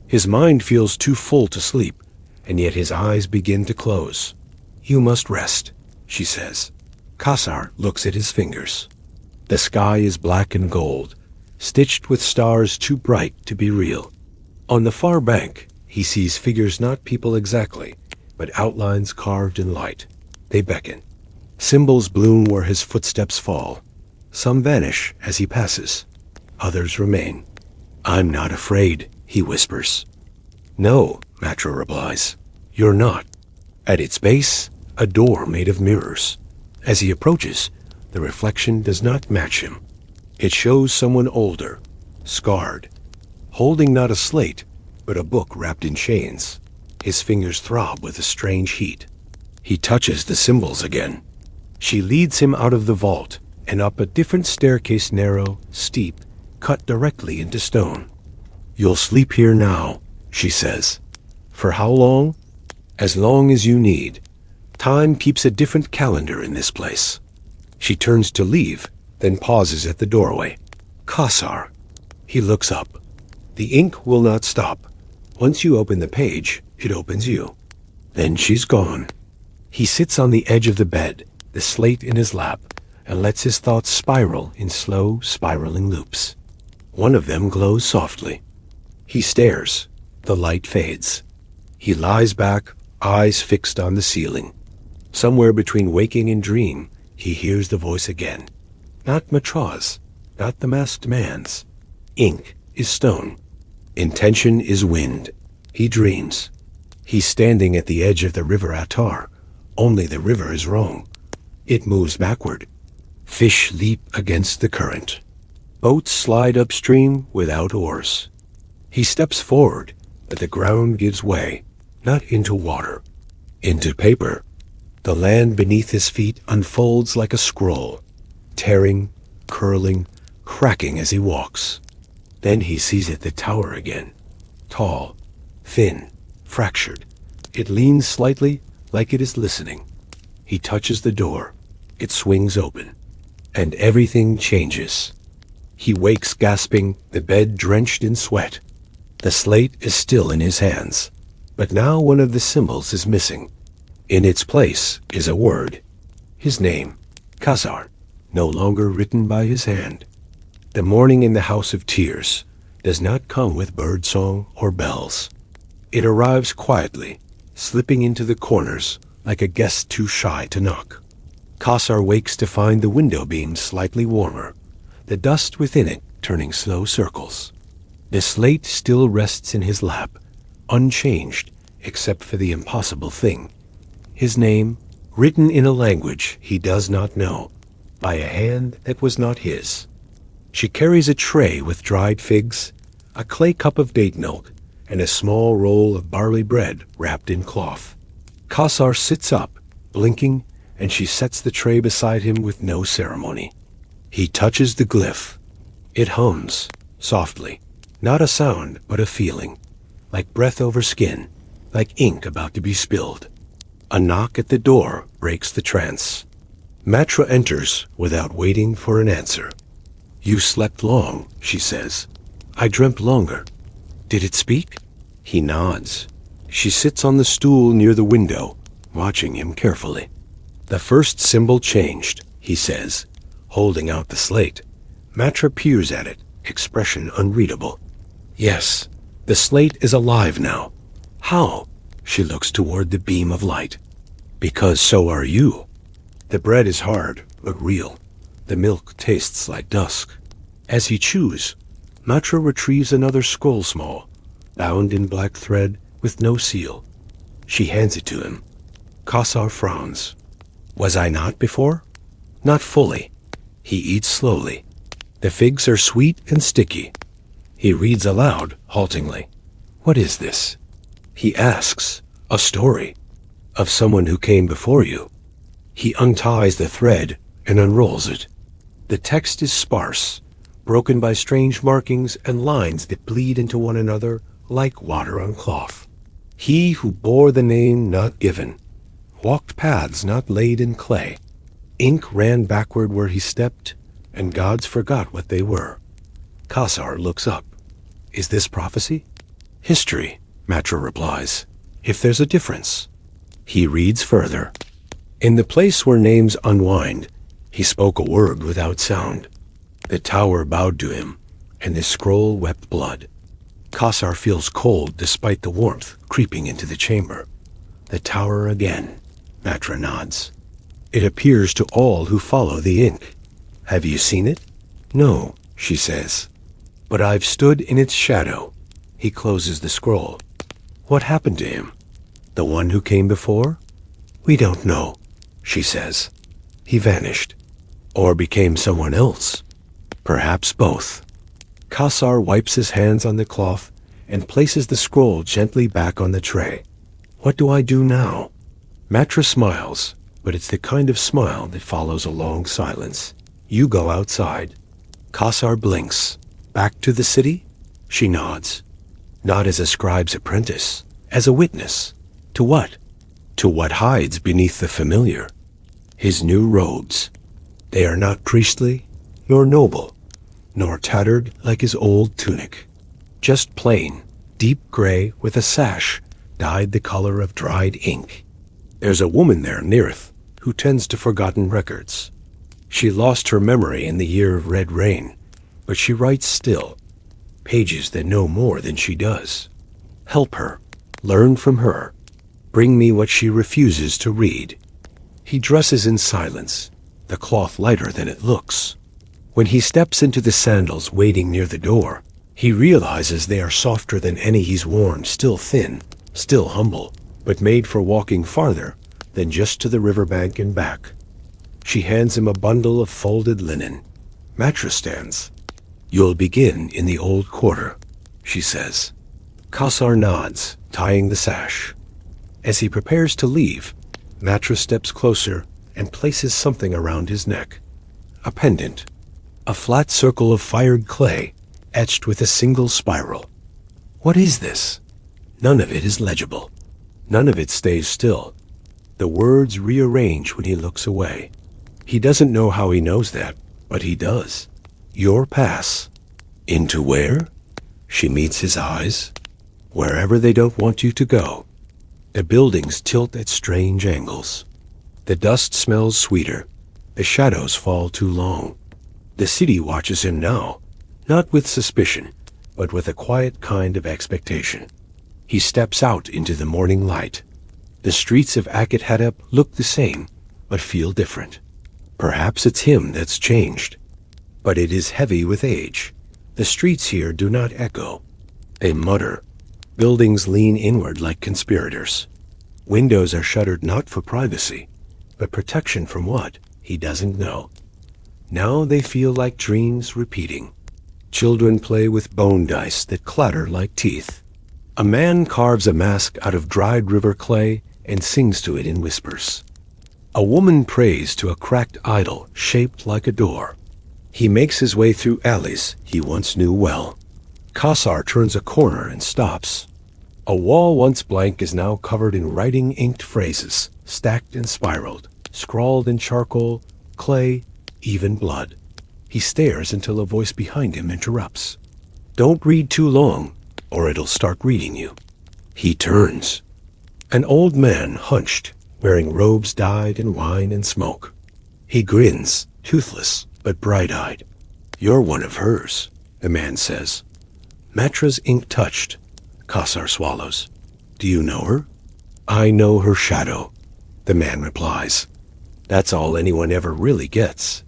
His mind feels too full to sleep, and yet his eyes begin to close. You must rest, she says. Kasar looks at his fingers. The sky is black and gold, stitched with stars too bright to be real. On the far bank, he sees figures not people exactly, but outlines carved in light. They beckon. Symbols bloom where his footsteps fall. Some vanish as he passes. Others remain. I'm not afraid, he whispers. No, Matra replies. You're not. At its base, a door made of mirrors. As he approaches, the reflection does not match him. It shows someone older, scarred, holding not a slate, but a book wrapped in chains. His fingers throb with a strange heat. He touches the symbols again. She leads him out of the vault and up a different staircase, narrow, steep, cut directly into stone. You'll sleep here now, she says. For how long? As long as you need. Time keeps a different calendar in this place. She turns to leave, then pauses at the doorway. Kasar. He looks up. The ink will not stop. Once you open the page, it opens you. Then she's gone. He sits on the edge of the bed, the slate in his lap, and lets his thoughts spiral in slow, spiraling loops. One of them glows softly. He stares. The light fades. He lies back, eyes fixed on the ceiling. Somewhere between waking and dream, he hears the voice again. Not Matra's, not the masked man's. Ink is stone. Intention is wind. He dreams. He's standing at the edge of the river Attar. Only the river is wrong. It moves backward. Fish leap against the current. Boats slide upstream without oars. He steps forward, but the ground gives way, not into water, into paper. The land beneath his feet unfolds like a scroll, tearing, curling, cracking as he walks. Then he sees it the tower again. Tall, thin, fractured. It leans slightly like it is listening. He touches the door. It swings open. And everything changes. He wakes gasping, the bed drenched in sweat. The slate is still in his hands. But now one of the symbols is missing. In its place is a word. His name, Kasar, no longer written by his hand. The morning in the House of Tears does not come with birdsong or bells. It arrives quietly, slipping into the corners like a guest too shy to knock. Kasar wakes to find the window beam slightly warmer, the dust within it turning slow circles. The slate still rests in his lap, unchanged except for the impossible thing. His name, written in a language he does not know, by a hand that was not his. She carries a tray with dried figs, a clay cup of date milk, and a small roll of barley bread wrapped in cloth. Kasar sits up, blinking, and she sets the tray beside him with no ceremony. He touches the glyph. It hums, softly, not a sound but a feeling, like breath over skin, like ink about to be spilled. A knock at the door breaks the trance. Matra enters without waiting for an answer. You slept long, she says. I dreamt longer. Did it speak? He nods. She sits on the stool near the window, watching him carefully. The first symbol changed, he says, holding out the slate. Matra peers at it, expression unreadable. Yes, the slate is alive now. How? She looks toward the beam of light. Because so are you. The bread is hard, but real. The milk tastes like dusk. As he chews, Matra retrieves another scroll small, bound in black thread with no seal. She hands it to him. Kasar frowns. Was I not before? Not fully. He eats slowly. The figs are sweet and sticky. He reads aloud, haltingly. What is this? He asks. A story. Of someone who came before you. He unties the thread and unrolls it. The text is sparse, broken by strange markings and lines that bleed into one another like water on cloth. He who bore the name not given, walked paths not laid in clay. Ink ran backward where he stepped, and gods forgot what they were. Kasar looks up. Is this prophecy? History, Matra replies, if there's a difference. He reads further. In the place where names unwind, he spoke a word without sound. The tower bowed to him, and the scroll wept blood. Kasar feels cold despite the warmth creeping into the chamber. The tower again, Matra nods. It appears to all who follow the ink. Have you seen it? No, she says. But I've stood in its shadow. He closes the scroll. What happened to him? The one who came before? We don't know, she says. He vanished. Or became someone else. Perhaps both. Kasar wipes his hands on the cloth and places the scroll gently back on the tray. What do I do now? Matra smiles, but it's the kind of smile that follows a long silence. You go outside. Kasar blinks. Back to the city? She nods. Not as a scribe's apprentice, as a witness. To what? To what hides beneath the familiar. His new robes. They are not priestly, nor noble, nor tattered like his old tunic. Just plain, deep gray with a sash dyed the color of dried ink. There's a woman there nearth who tends to forgotten records. She lost her memory in the year of red rain, but she writes still, pages that know more than she does. Help her, learn from her, bring me what she refuses to read. He dresses in silence, the cloth lighter than it looks. When he steps into the sandals waiting near the door, he realizes they are softer than any he's worn, still thin, still humble, but made for walking farther than just to the riverbank and back. She hands him a bundle of folded linen. Matra stands. You'll begin in the old quarter, she says. Kasar nods, tying the sash. As he prepares to leave, Matra steps closer and places something around his neck. A pendant. A flat circle of fired clay, etched with a single spiral. What is this? None of it is legible. None of it stays still. The words rearrange when he looks away. He doesn't know how he knows that, but he does. Your pass. Into where? She meets his eyes. Wherever they don't want you to go. The buildings tilt at strange angles. The dust smells sweeter. The shadows fall too long. The city watches him now, not with suspicion, but with a quiet kind of expectation. He steps out into the morning light. The streets of Akhet look the same, but feel different. Perhaps it's him that's changed. But it is heavy with age. The streets here do not echo. They mutter. Buildings lean inward like conspirators. Windows are shuttered not for privacy, but protection from what? He doesn't know. Now they feel like dreams repeating. Children play with bone dice that clatter like teeth. A man carves a mask out of dried river clay and sings to it in whispers. A woman prays to a cracked idol shaped like a door. He makes his way through alleys he once knew well. Kasar turns a corner and stops. A wall once blank is now covered in writing inked phrases, stacked and spiraled, scrawled in charcoal, clay, even blood. He stares until a voice behind him interrupts. Don't read too long, or it'll start reading you. He turns. An old man hunched, wearing robes dyed in wine and smoke. He grins, toothless but bright-eyed. You're one of hers, the man says. Matra's ink touched. Kasar swallows. Do you know her? I know her shadow, the man replies. That's all anyone ever really gets.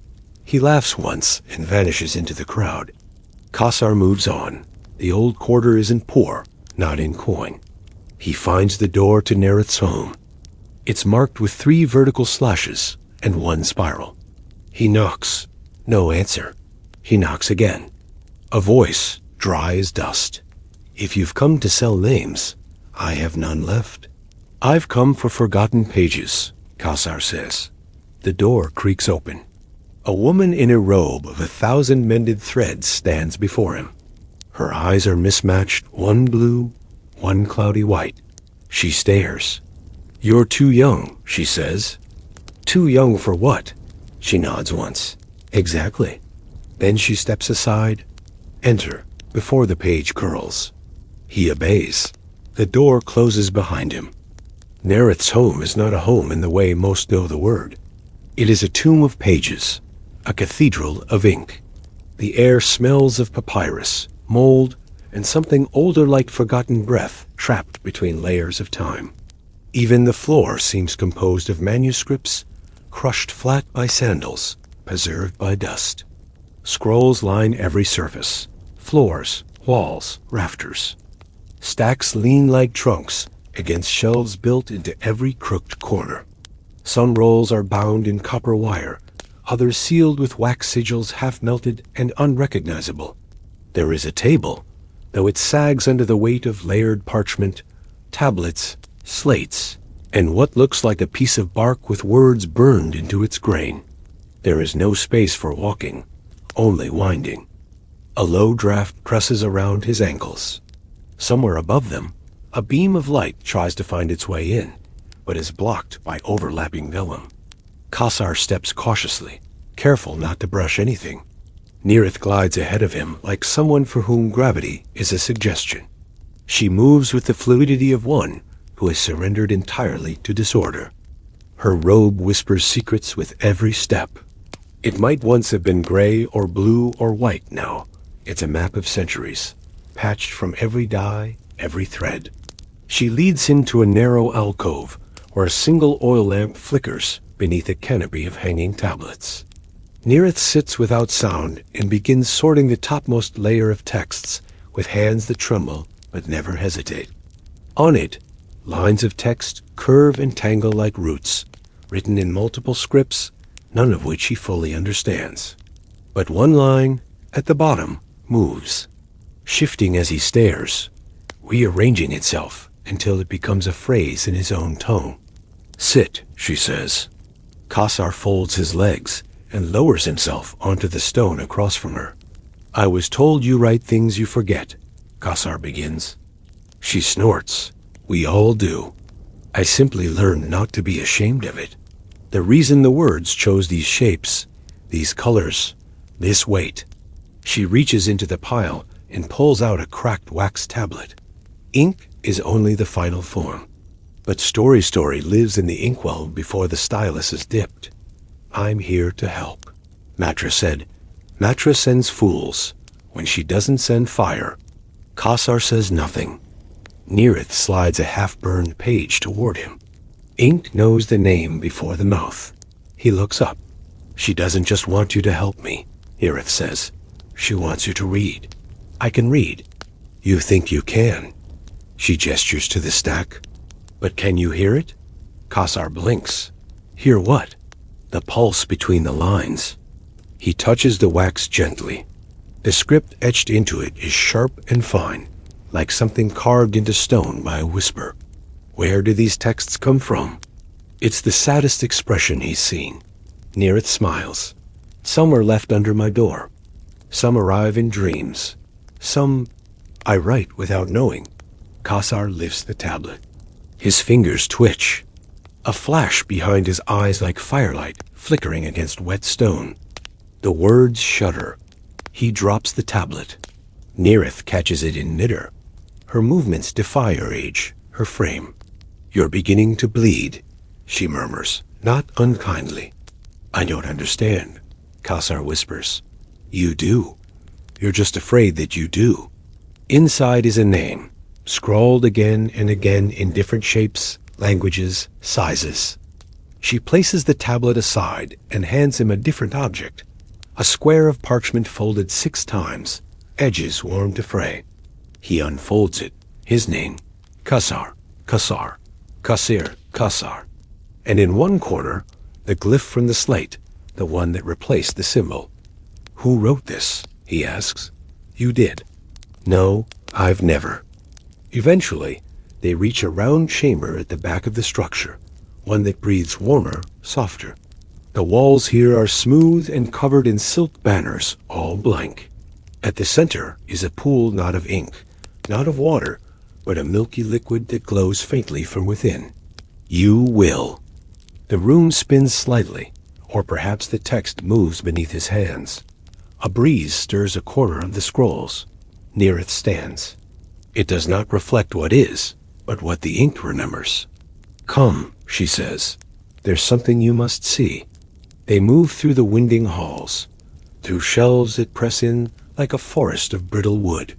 He laughs once and vanishes into the crowd. Kasar moves on. The old quarter isn't poor, not in coin. He finds the door to Nerith's home. It's marked with 3 vertical slashes and 1 spiral. He knocks. No answer. He knocks again. A voice, dry as dust. If you've come to sell names, I have none left. I've come for forgotten pages, Kasar says. The door creaks open. A woman in a robe of 1,000 mended threads stands before him. Her eyes are mismatched, one blue, one cloudy white. She stares. You're too young, she says. Too young for what? She nods once. Exactly. Then she steps aside. Enter, before the page curls. He obeys. The door closes behind him. Nereth's home is not a home in the way most know the word. It is a tomb of pages, a cathedral of ink. The air smells of papyrus, mold, and something older like forgotten breath trapped between layers of time. Even the floor seems composed of manuscripts, crushed flat by sandals, preserved by dust. Scrolls line every surface, floors, walls, rafters. Stacks lean like trunks against shelves built into every crooked corner. Some rolls are bound in copper wire, others sealed with wax sigils half-melted and unrecognizable. There is a table, though it sags under the weight of layered parchment, tablets, slates, and what looks like a piece of bark with words burned into its grain. There is no space for walking, only winding. A low draft presses around his ankles. Somewhere above them, a beam of light tries to find its way in, but is blocked by overlapping vellum. Kasar steps cautiously, careful not to brush anything. Nereth glides ahead of him like someone for whom gravity is a suggestion. She moves with the fluidity of one who has surrendered entirely to disorder. Her robe whispers secrets with every step. It might once have been gray or blue or white now. It's a map of centuries, patched from every dye, every thread. She leads him to a narrow alcove where a single oil lamp flickers beneath a canopy of hanging tablets. Nereth sits without sound and begins sorting the topmost layer of texts with hands that tremble but never hesitate. On it, lines of text curve and tangle like roots, written in multiple scripts, none of which he fully understands. But one line, at the bottom, moves, shifting as he stares, rearranging itself until it becomes a phrase in his own tone. Sit, she says. Kasar folds his legs and lowers himself onto the stone across from her. I was told you write things you forget, Kasar begins. She snorts. We all do. I simply learned not to be ashamed of it. The reason the words chose these shapes, these colors, this weight. She reaches into the pile and pulls out a cracked wax tablet. Ink is only the final form. But Story lives in the inkwell before the stylus is dipped. I'm here to help. Matra said. Matra sends fools. When she doesn't send fire. Kasar says nothing. Nereth slides a half-burned page toward him. Ink knows the name before the mouth. He looks up. She doesn't just want you to help me, Nereth says. She wants you to read. I can read. You think you can. She gestures to the stack. But can you hear it? Kasar blinks. Hear what? The pulse between the lines. He touches the wax gently. The script etched into it is sharp and fine, like something carved into stone by a whisper. Where do these texts come from? It's the saddest expression he's seen. Nereth smiles. Some are left under my door. Some arrive in dreams. Some I write without knowing. Kasar lifts the tablet. His fingers twitch. A flash behind his eyes like firelight flickering against wet stone. The words shudder. He drops the tablet. Nereth catches it in midair. Her movements defy her age, her frame. You're beginning to bleed, she murmurs, not unkindly. I don't understand, Kasar whispers. You do. You're just afraid that you do. Inside is a name, scrawled again and again in different shapes, languages, sizes. She places the tablet aside and hands him a different object, a square of parchment folded 6 times, edges worn to fray. He unfolds it, his name, Kasar, Kasar, Kasir, Kasar. and in one corner, the glyph from the slate, the one that replaced the symbol. "Who wrote this?" he asks. "You did." "No, I've never." Eventually, they reach a round chamber at the back of the structure, one that breathes warmer, softer. The walls here are smooth and covered in silk banners, all blank. At the center is a pool not of ink, not of water, but a milky liquid that glows faintly from within. "You will." The room spins slightly, or perhaps the text moves beneath his hands. A breeze stirs a corner of the scrolls. Nerith stands. It does not reflect what is, but what the ink remembers. "Come," she says. "There's something you must see." They move through the winding halls, through shelves that press in like a forest of brittle wood.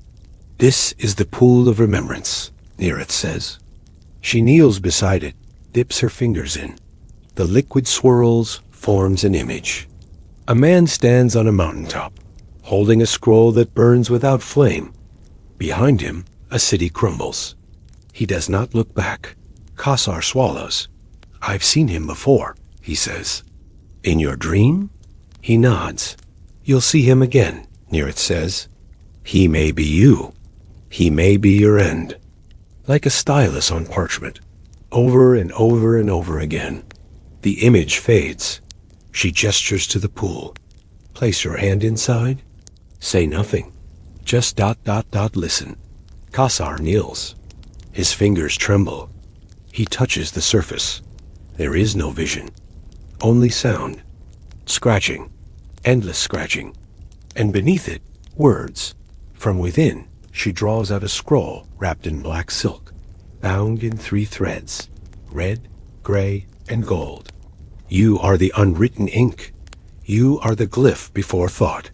"This is the pool of remembrance," Nerith says. She kneels beside it, dips her fingers in. The liquid swirls, forms an image. A man stands on a mountaintop, holding a scroll that burns without flame. Behind him, a city crumbles. He does not look back. Kasar swallows. "I've seen him before," he says. "In your dream?" He nods. "You'll see him again," Nerith says. "He may be you. He may be your end." Like a stylus on parchment, over and over and over again. The image fades. She gestures to the pool. "Place your hand inside. Say nothing. Just ... listen." Kasar kneels. His fingers tremble. He touches the surface. There is no vision. Only sound. Scratching. Endless scratching. And beneath it, words. From within, she draws out a scroll wrapped in black silk, bound in 3 threads, red, gray, and gold. "You are the unwritten ink. You are the glyph before thought.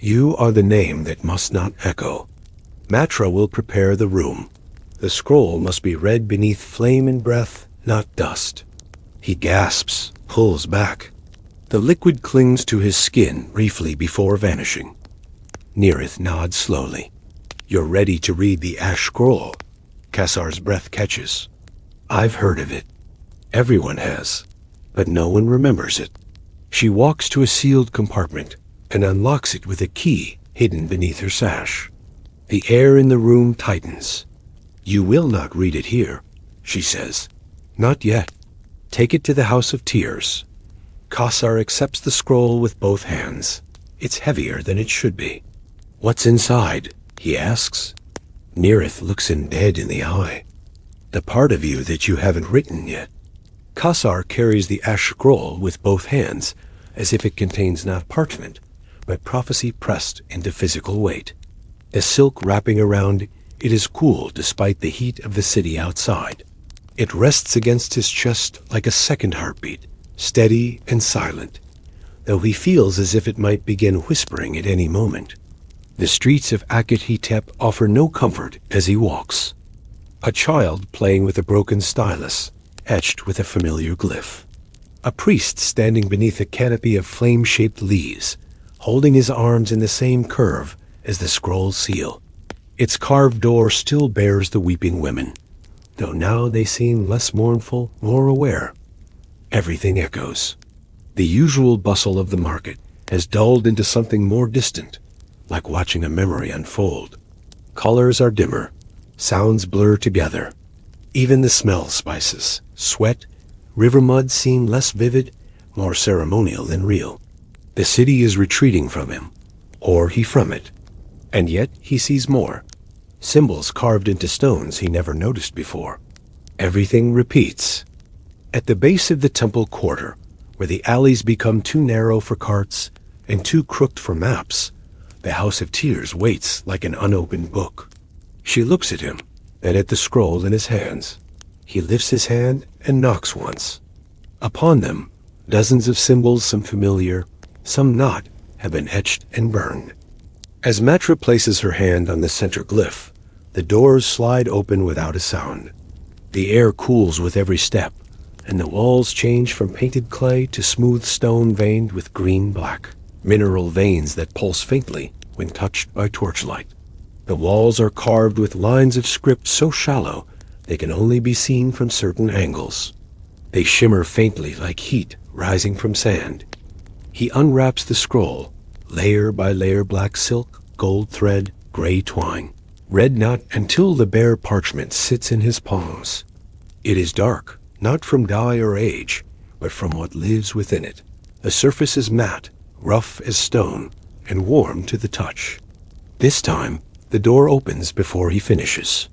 You are the name that must not echo. Matra will prepare the room. The scroll must be read beneath flame and breath, not dust." He gasps, pulls back. The liquid clings to his skin briefly before vanishing. Nerith nods slowly. "You're ready to read the ash scroll." Kasar's breath catches. "I've heard of it. Everyone has, but no one remembers it." She walks to a sealed compartment and unlocks it with a key hidden beneath her sash. The air in the room tightens. "You will not read it here," she says. "Not yet. Take it to the House of Tears." Kasar accepts the scroll with both hands. It's heavier than it should be. "What's inside?" he asks. Nerith looks him dead in the eye. "The part of you that you haven't written yet." Kasar carries the ash scroll with both hands, as if it contains not parchment, but prophecy pressed into physical weight. The silk wrapping around it is cool despite the heat of the city outside. It rests against his chest like a second heartbeat, steady and silent, though he feels as if it might begin whispering at any moment. The streets of Akhet-Hetep offer no comfort as he walks. A child playing with a broken stylus, etched with a familiar glyph. A priest standing beneath a canopy of flame-shaped leaves, holding his arms in the same curve as the scroll's seal. Its carved door still bears the weeping women, though now they seem less mournful, more aware. Everything echoes. The usual bustle of the market has dulled into something more distant, like watching a memory unfold. Colors are dimmer, sounds blur together. Even the smell spices, sweat, river mud seem less vivid, more ceremonial than real. The city is retreating from him, or he from it. And yet he sees more. Symbols carved into stones he never noticed before. Everything repeats. At the base of the temple quarter, where the alleys become too narrow for carts and too crooked for maps, the House of Tears waits like an unopened book. She looks at him, then at the scroll in his hands. He lifts his hand and knocks once. Upon them, dozens of symbols, some familiar, some not, have been etched and burned. As Matra places her hand on the center glyph, the doors slide open without a sound. The air cools with every step, and the walls change from painted clay to smooth stone veined with green-black, mineral veins that pulse faintly when touched by torchlight. The walls are carved with lines of script so shallow they can only be seen from certain angles. They shimmer faintly like heat rising from sand. He unwraps the scroll, layer by layer, black silk, gold thread, gray twine, red knot, until the bare parchment sits in his palms. It is dark, not from dye or age, but from what lives within it. The surface is matte, rough as stone, and warm to the touch. This time, the door opens before he finishes.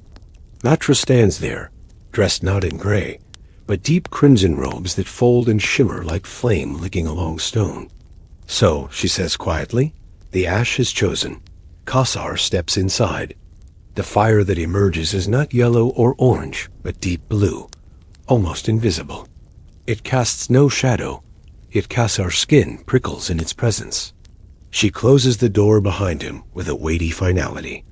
Matra stands there, dressed not in gray, but deep crimson robes that fold and shimmer like flame licking along stone. So, she says quietly, the ash is chosen. Kasar steps inside. The fire that emerges is not yellow or orange, but deep blue, almost invisible. It casts no shadow, yet Kasar's skin prickles in its presence. She closes the door behind him with a weighty finality.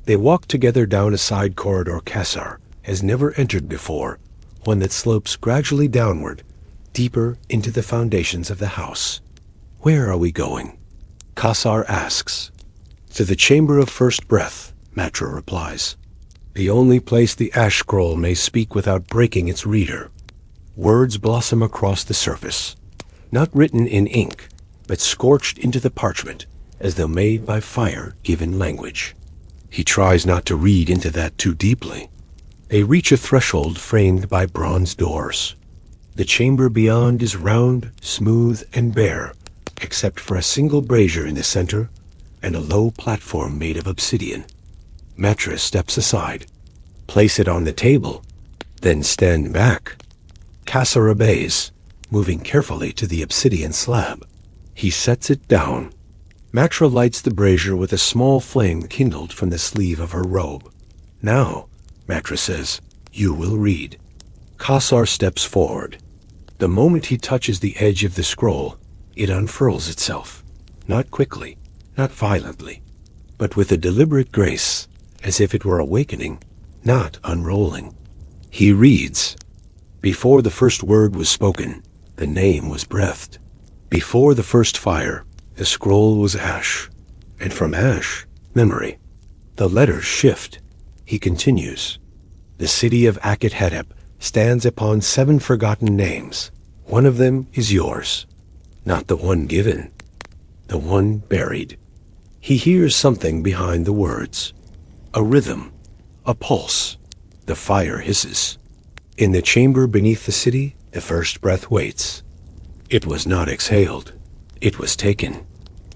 They walk together down a side corridor Kasar has never entered before, one that slopes gradually downward, deeper into the foundations of the house. Where are we going? Kasar asks. To the chamber of first breath, Matra replies. The only place the ash scroll may speak without breaking its reader. Words blossom across the surface, not written in ink, but scorched into the parchment, as though made by fire given language. He tries not to read into that too deeply. They reach a threshold framed by bronze doors. The chamber beyond is round, smooth, and bare, except for a single brazier in the center and a low platform made of obsidian. Matra steps aside. Place it on the table, then stand back. Kasar obeys, moving carefully to the obsidian slab. He sets it down. Matra lights the brazier with a small flame kindled from the sleeve of her robe. Now, Matra says, you will read. Kasar steps forward. The moment he touches the edge of the scroll, it unfurls itself, not quickly, not violently, but with a deliberate grace, as if it were awakening, not unrolling. He reads. Before the first word was spoken, the name was breathed. Before the first fire, the scroll was ash, and from ash, memory. The letters shift. He continues. The city of Akhet stands upon 7 forgotten names. One of them is yours. Not the one given, the one buried. He hears something behind the words. A rhythm, a pulse. The fire hisses. In the chamber beneath the city, the first breath waits. It was not exhaled. It was taken.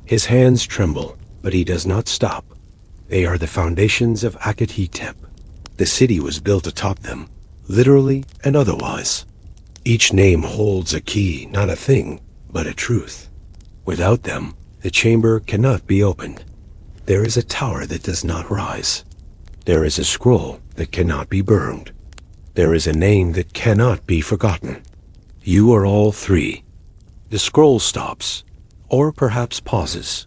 His hands tremble, but he does not stop. They are the foundations of Akhet. The city was built atop them, literally and otherwise. Each name holds a key, not a thing, but a truth. Without them, the chamber cannot be opened. There is a tower that does not rise. There is a scroll that cannot be burned. There is a name that cannot be forgotten. You are all 3. The scroll stops, or perhaps pauses.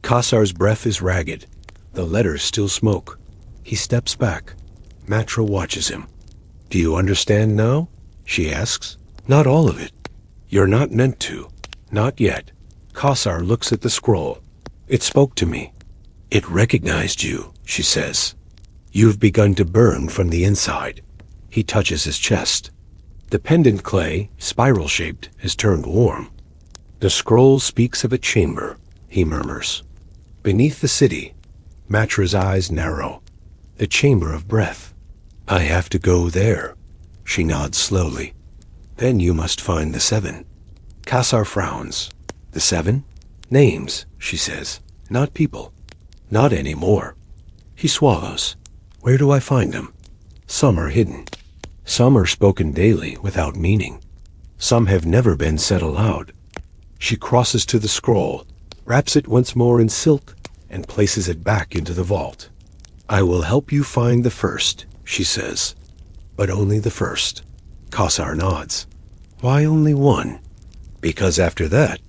Kasar's breath is ragged. The letters still smoke. He steps back. Matra watches him. Do you understand now? She asks. Not all of it. You're not meant to. Not yet. Kasar looks at the scroll. It spoke to me. It recognized you, she says. You've begun to burn from the inside. He touches his chest. The pendant clay, spiral-shaped, has turned warm. The scroll speaks of a chamber, he murmurs. Beneath the city, Matra's eyes narrow. The chamber of breath. I have to go there. She nods slowly. Then you must find the 7. Kasar frowns. The 7? Names, she says. Not people. Not anymore. He swallows. Where do I find them? Some are hidden. Some are spoken daily without meaning. Some have never been said aloud. She crosses to the scroll, wraps it once more in silk, and places it back into the vault. I will help you find the first, she says. But only the first. Kasar nods. Why only one? Because after that,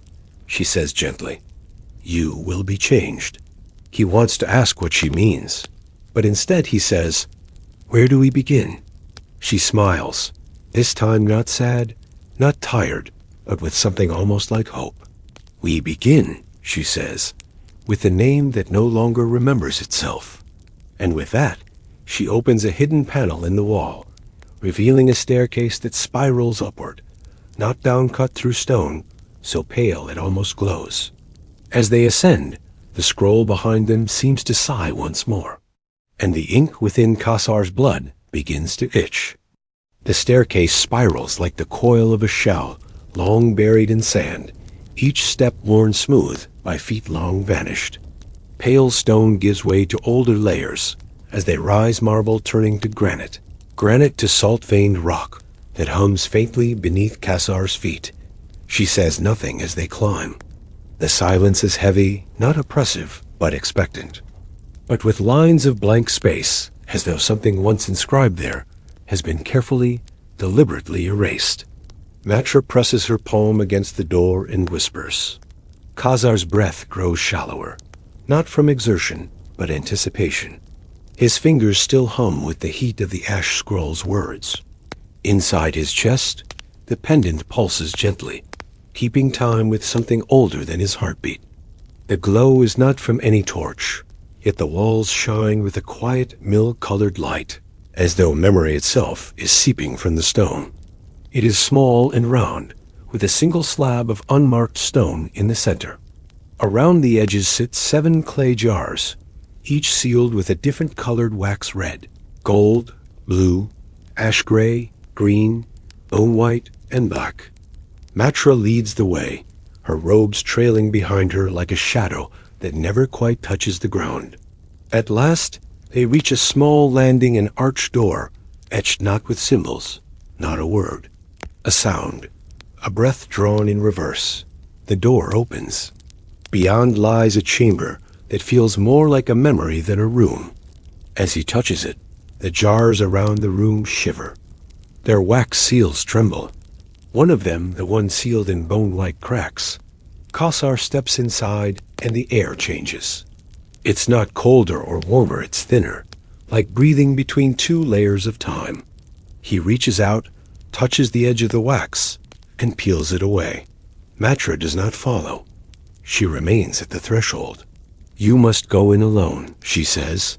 she says gently, you will be changed. He wants to ask what she means, but instead he says, where do we begin? She smiles, this time not sad, not tired, but with something almost like hope. We begin, she says, with the name that no longer remembers itself. And with that, she opens a hidden panel in the wall, revealing a staircase that spirals upward, not down-cut through stone, so pale it almost glows. As they ascend, the scroll behind them seems to sigh once more, and the ink within Kasar's blood begins to itch. The staircase spirals like the coil of a shell, long buried in sand, each step worn smooth by feet long vanished. Pale stone gives way to older layers, as they rise marble turning to granite to salt-veined rock that hums faintly beneath Kasar's feet. She says nothing as they climb. The silence is heavy, not oppressive, but expectant. But with lines of blank space, as though something once inscribed there has been carefully, deliberately erased. Matra presses her palm against the door and whispers. Kasar's breath grows shallower, not from exertion, but anticipation. His fingers still hum with the heat of the ash scroll's words. Inside his chest, the pendant pulses gently, keeping time with something older than his heartbeat. The glow is not from any torch, yet the walls shine with a quiet, mill-colored light, as though memory itself is seeping from the stone. It is small and round, with a single slab of unmarked stone in the center. Around the edges sit 7 clay jars, each sealed with a different colored wax red, gold, blue, ash gray, green, bone white, and black. Matra leads the way, her robes trailing behind her like a shadow that never quite touches the ground. At last, they reach a small landing and arched door, etched not with symbols, not a word. A sound, a breath drawn in reverse. The door opens. Beyond lies a chamber that feels more like a memory than a room. As he touches it, the jars around the room shiver. Their wax seals tremble. One of them, the one sealed in bone-like cracks. Kasar steps inside, and the air changes. It's not colder or warmer, it's thinner, like breathing between 2 layers of time. He reaches out, touches the edge of the wax, and peels it away. Matra does not follow. She remains at the threshold. "You must go in alone," she says.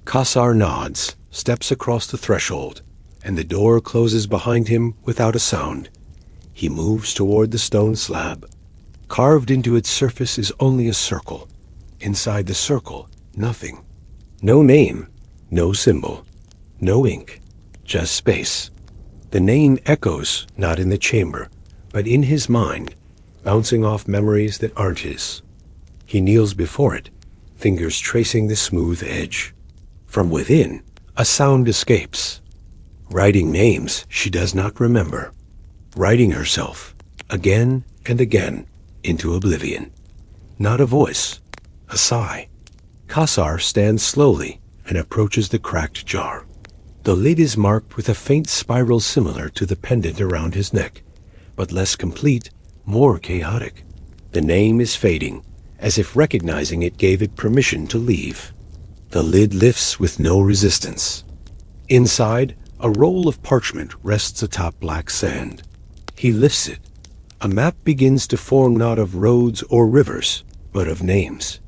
Kasar nods, steps across the threshold, and the door closes behind him without a sound. He moves toward the stone slab. Carved into its surface is only a circle. Inside the circle, nothing. No name, no symbol, no ink, just space. The name echoes not in the chamber, but in his mind, bouncing off memories that aren't his. He kneels before it, fingers tracing the smooth edge. From within, a sound escapes. Writing names she does not remember. Writing herself, again and again, into oblivion. Not a voice, a sigh. Kasar stands slowly and approaches the cracked jar. The lid is marked with a faint spiral similar to the pendant around his neck, but less complete, more chaotic. The name is fading, as if recognizing it gave it permission to leave. The lid lifts with no resistance. Inside, a roll of parchment rests atop black sand. He lifts it. A map begins to form not of roads or rivers, but of names.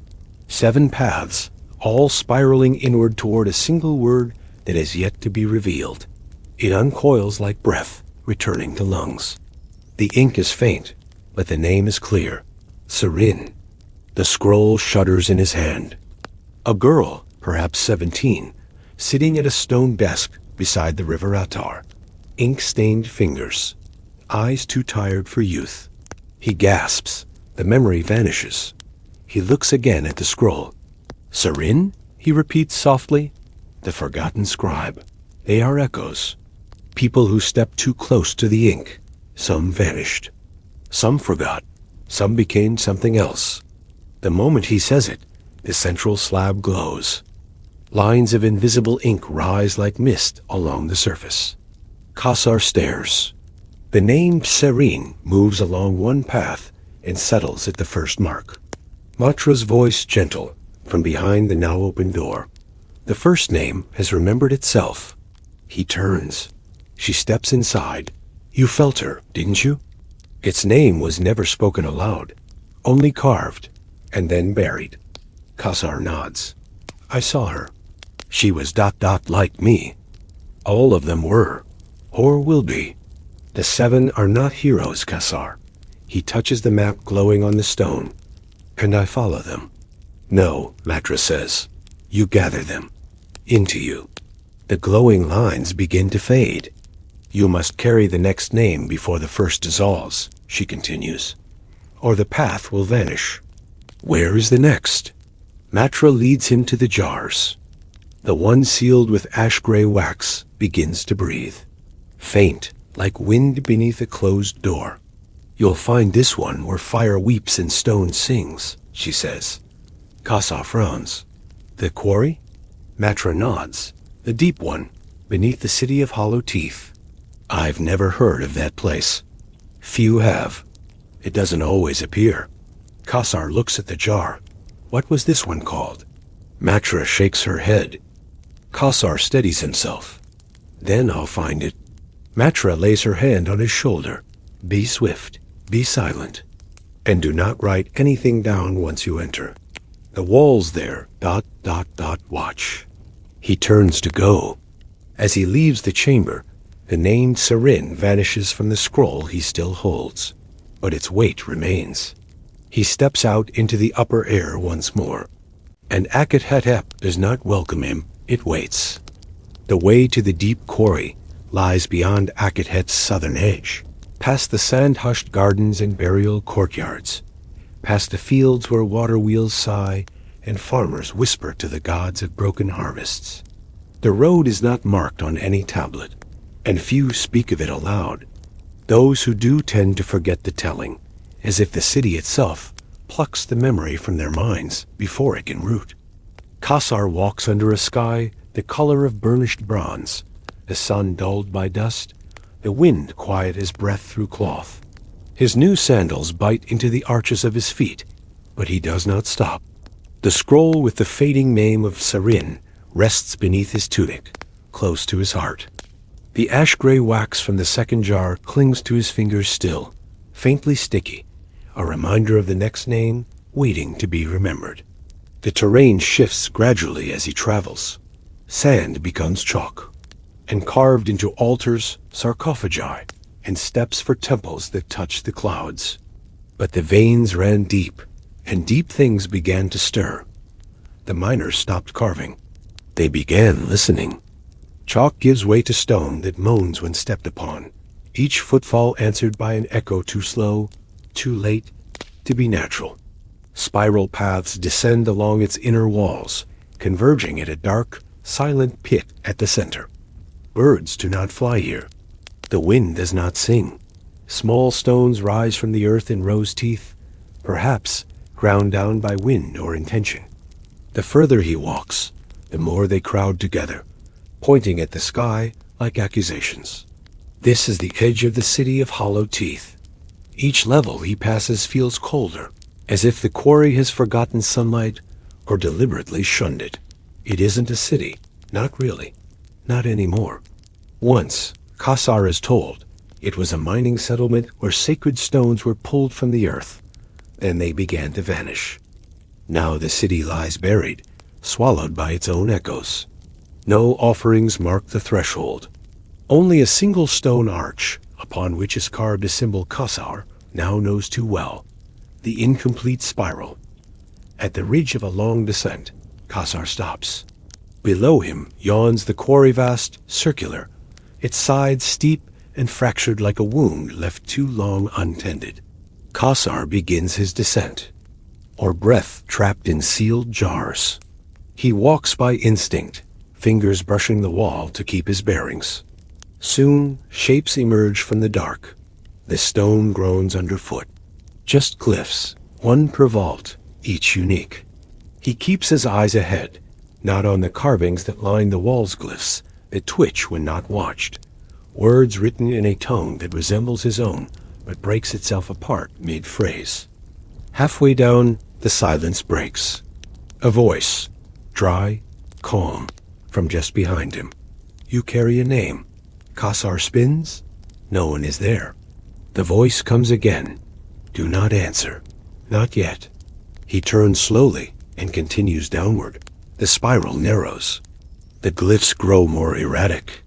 7 paths, all spiraling inward toward a single word that is yet to be revealed. It uncoils like breath, returning to lungs. The ink is faint, but the name is clear. Serin. The scroll shudders in his hand. A girl, perhaps 17, sitting at a stone desk beside the river Attar. Ink-stained fingers. Eyes too tired for youth. He gasps. The memory vanishes. He looks again at the scroll. Serin? He repeats softly. The forgotten scribe. They are echoes. People who stepped too close to the ink. Some vanished. Some forgot. Some became something else. The moment he says it, the central slab glows. Lines of invisible ink rise like mist along the surface. Kasar stares. The name Serin moves along one path and settles at the first mark. Matra's voice gentle from behind the now open door. The first name has remembered itself. He turns. She steps inside. You felt her, didn't you? Its name was never spoken aloud, only carved, and then buried. Kasar nods. I saw her. She was ... like me. All of them were. Or will be. The 7 are not heroes, Kasar. He touches the map glowing on the stone. Can I follow them? No, Matra says. You gather them. Into you. The glowing lines begin to fade. You must carry the next name before the first dissolves, she continues, or the path will vanish. Where is the next? Matra leads him to the jars. The one sealed with ash-gray wax begins to breathe. Faint, like wind beneath a closed door. You'll find this one where fire weeps and stone sings, she says. Kasar frowns. The quarry? Matra nods. The deep one, beneath the city of hollow teeth. I've never heard of that place. Few have. It doesn't always appear. Kasar looks at the jar. What was this one called? Matra shakes her head. Kasar steadies himself. Then I'll find it. Matra lays her hand on his shoulder. Be swift. Be silent. And do not write anything down once you enter. The walls there, ... watch. He turns to go. As he leaves the chamber, the name Sarin vanishes from the scroll he still holds, but its weight remains. He steps out into the upper air once more, and Akhet-Hetep does not welcome him, it waits. The way to the deep quarry lies beyond Akhet-Het's southern edge, past the sand-hushed gardens and burial courtyards, past the fields where water wheels sigh and farmers whisper to the gods of broken harvests. The road is not marked on any tablet, and few speak of it aloud. Those who do tend to forget the telling, as if the city itself plucks the memory from their minds before it can root. Kasar walks under a sky the color of burnished bronze, the sun dulled by dust, the wind quiet as breath through cloth. His new sandals bite into the arches of his feet, but he does not stop. The scroll with the fading name of Sarin rests beneath his tunic, close to his heart. The ash-gray wax from the second jar clings to his fingers still, faintly sticky, a reminder of the next name waiting to be remembered. The terrain shifts gradually as he travels. Sand becomes chalk, and carved into altars, sarcophagi, and steps for temples that touch the clouds. But the veins ran deep, and deep things began to stir. The miners stopped carving. They began listening. Chalk gives way to stone that moans when stepped upon, each footfall answered by an echo too slow, too late, to be natural. Spiral paths descend along its inner walls, converging at a dark, silent pit at the center. Birds do not fly here. The wind does not sing. Small stones rise from the earth in rose teeth, perhaps ground down by wind or intention. The further he walks, the more they crowd together, pointing at the sky like accusations. This is the edge of the city of hollow teeth. Each level he passes feels colder, as if the quarry has forgotten sunlight or deliberately shunned it. It isn't a city, not really, not anymore. Once, Kasar is told, it was a mining settlement where sacred stones were pulled from the earth, and they began to vanish. Now the city lies buried, swallowed by its own echoes. No offerings mark the threshold. Only a single stone arch, upon which is carved a symbol Kasar now knows too well, the incomplete spiral. At the ridge of a long descent, Kasar stops. Below him yawns the quarry, vast, circular, its sides steep and fractured like a wound left too long untended. Kasar begins his descent, or breath trapped in sealed jars. He walks by instinct, fingers brushing the wall to keep his bearings. Soon, shapes emerge from the dark. The stone groans underfoot. Just cliffs, one per vault, each unique. He keeps his eyes ahead, not on the carvings that line the wall's glyphs that twitch when not watched. Words written in a tone that resembles his own, but breaks itself apart mid-phrase. Halfway down, the silence breaks. A voice, dry, calm, from just behind him. You carry a name. Kasar spins. No one is there. The voice comes again. Do not answer. Not yet. He turns slowly and continues downward. The spiral narrows. The glyphs grow more erratic.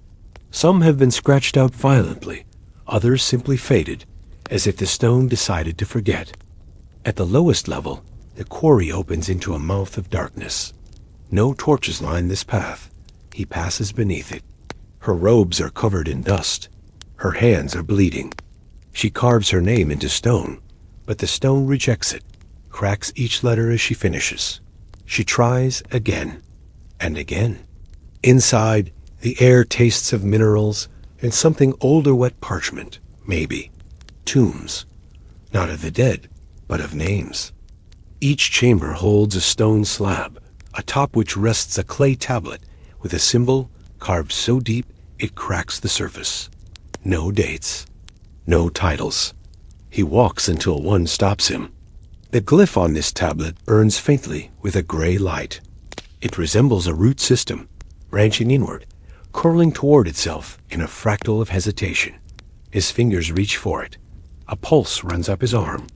Some have been scratched out violently, others simply faded, as if the stone decided to forget. At the lowest level, the quarry opens into a mouth of darkness. No torches line this path. He passes beneath it. Her robes are covered in dust. Her hands are bleeding. She carves her name into stone, but the stone rejects it, cracks each letter as she finishes. She tries again and again. Inside, the air tastes of minerals and something older wet parchment, maybe. Tombs. Not of the dead, but of names. Each chamber holds a stone slab, atop which rests a clay tablet with a symbol carved so deep it cracks the surface. No dates. No titles. He walks until one stops him. The glyph on this tablet burns faintly with a gray light. It resembles a root system, branching inward, curling toward itself in a fractal of hesitation. His fingers reach for it. A pulse runs up his arm.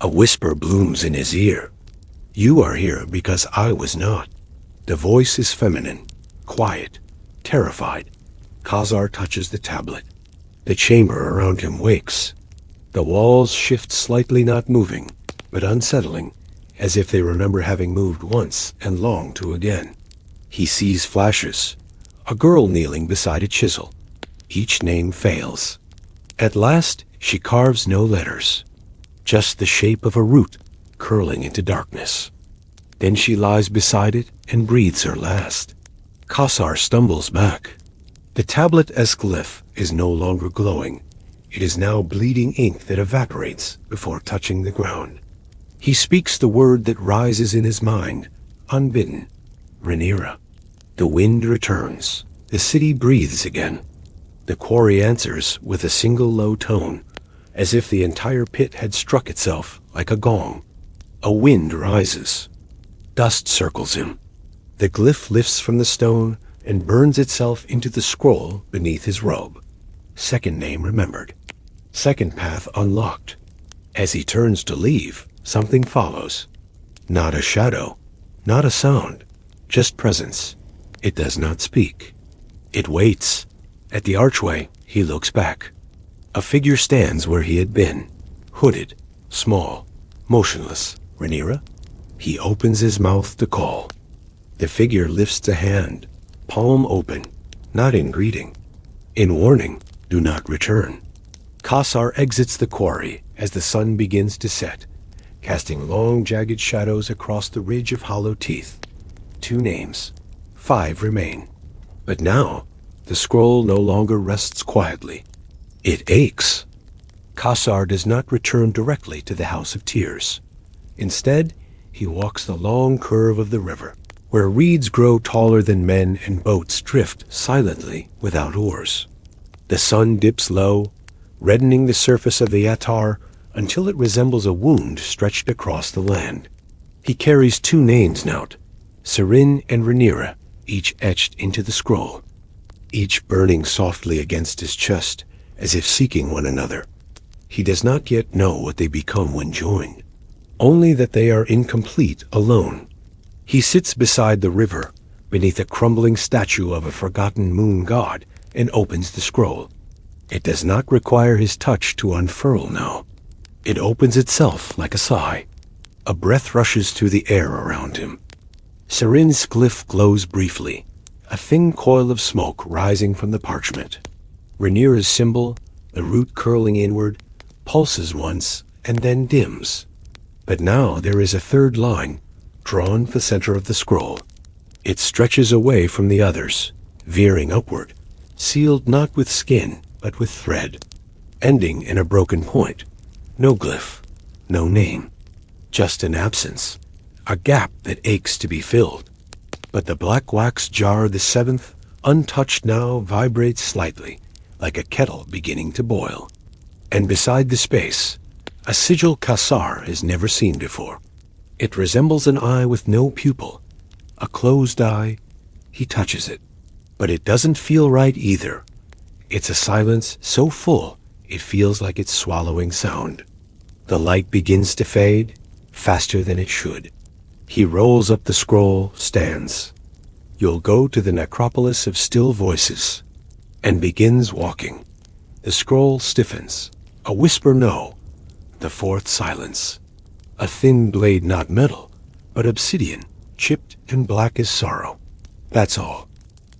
A whisper blooms in his ear. You are here because I was not. The voice is feminine, quiet, terrified. Kasar touches the tablet. The chamber around him wakes. The walls shift slightly, not moving, but unsettling, as if they remember having moved once and long to again. He sees flashes. A girl kneeling beside a chisel. Each name fails. At last, she carves no letters, just the shape of a root curling into darkness. Then she lies beside it and breathes her last. Kasar stumbles back. The tablet as glyph is no longer glowing. It is now bleeding ink that evaporates before touching the ground. He speaks the word that rises in his mind, unbidden. Renira. The wind returns. The city breathes again. The quarry answers with a single low tone, as if the entire pit had struck itself like a gong. A wind rises. Dust circles him. The glyph lifts from the stone and burns itself into the scroll beneath his robe. Second name remembered. Second path unlocked. As he turns to leave, something follows. Not a shadow, not a sound, just presence. It does not speak. It waits. At the archway, he looks back. A figure stands where he had been, hooded, small, motionless. Renira? He opens his mouth to call. The figure lifts a hand, palm open, not in greeting. In warning, do not return. Kasar exits the quarry as the sun begins to set, casting long, jagged shadows across the ridge of hollow teeth. 2 names. 5 remain. But now, the scroll no longer rests quietly. It aches. Kasar does not return directly to the House of Tears. Instead, he walks the long curve of the river, where reeds grow taller than men and boats drift silently without oars. The sun dips low, reddening the surface of the attar until it resembles a wound stretched across the land. He carries 2 names now, Serin and Renira, each etched into the scroll, each burning softly against his chest, as if seeking one another. He does not yet know what they become when joined, only that they are incomplete alone. He sits beside the river, beneath a crumbling statue of a forgotten moon god, and opens the scroll. It does not require his touch to unfurl now. It opens itself like a sigh. A breath rushes through the air around him. Serin's glyph glows briefly, a thin coil of smoke rising from the parchment. Renira's symbol, the root curling inward, pulses once and then dims. But now there is a third line, drawn for the center of the scroll. It stretches away from the others, veering upward, sealed not with skin, but with thread, ending in a broken point. No glyph, no name, just an absence, a gap that aches to be filled. But the black wax jar, the 7th, untouched now, vibrates slightly, like a kettle beginning to boil. And beside the space, a sigil Kasar has never seen before. It resembles an eye with no pupil, a closed eye. He touches it, but it doesn't feel right either. It's a silence so full, it feels like it's swallowing sound. The light begins to fade, faster than it should. He rolls up the scroll, stands. You'll go to the necropolis of still voices. and begins walking. The scroll stiffens. A whisper no. The fourth silence. A thin blade not metal, but obsidian, chipped and black as sorrow. That's all.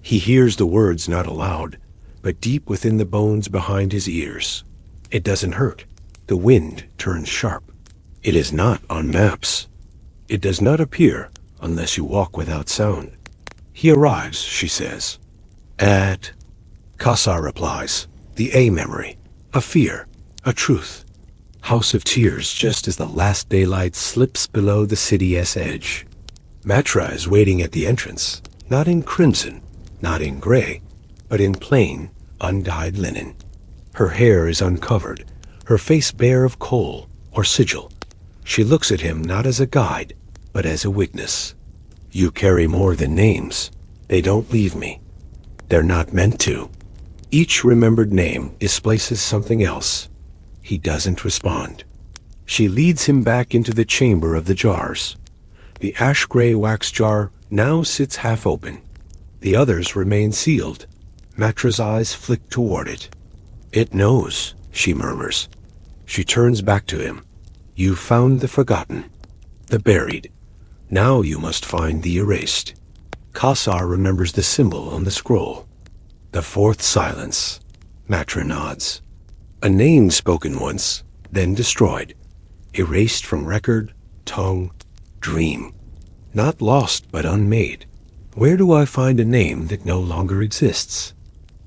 He hears the words not aloud, but deep within the bones behind his ears. It doesn't hurt. The wind turns sharp. It is not on maps. It does not appear unless you walk without sound. He arrives, she says. At... Kasar replies. The A memory. A fear. A truth. House of Tears just as the last daylight slips below the city's edge. Matra is waiting at the entrance, not in crimson, not in gray, but in plain, undyed linen. Her hair is uncovered, her face bare of kohl or sigil. She looks at him not as a guide, but as a witness. You carry more than names. They don't leave me. They're not meant to. Each remembered name displaces something else. He doesn't respond. She leads him back into the chamber of the jars. The ash-gray wax jar now sits half open. The others remain sealed. Matra's eyes flick toward it. It knows, she murmurs. She turns back to him. You found the forgotten, the buried. Now you must find the erased. Kasar remembers the symbol on the scroll. The fourth silence. Matra nods. A name spoken once, then destroyed. Erased from record, tongue, dream. Not lost, but unmade. Where do I find a name that no longer exists?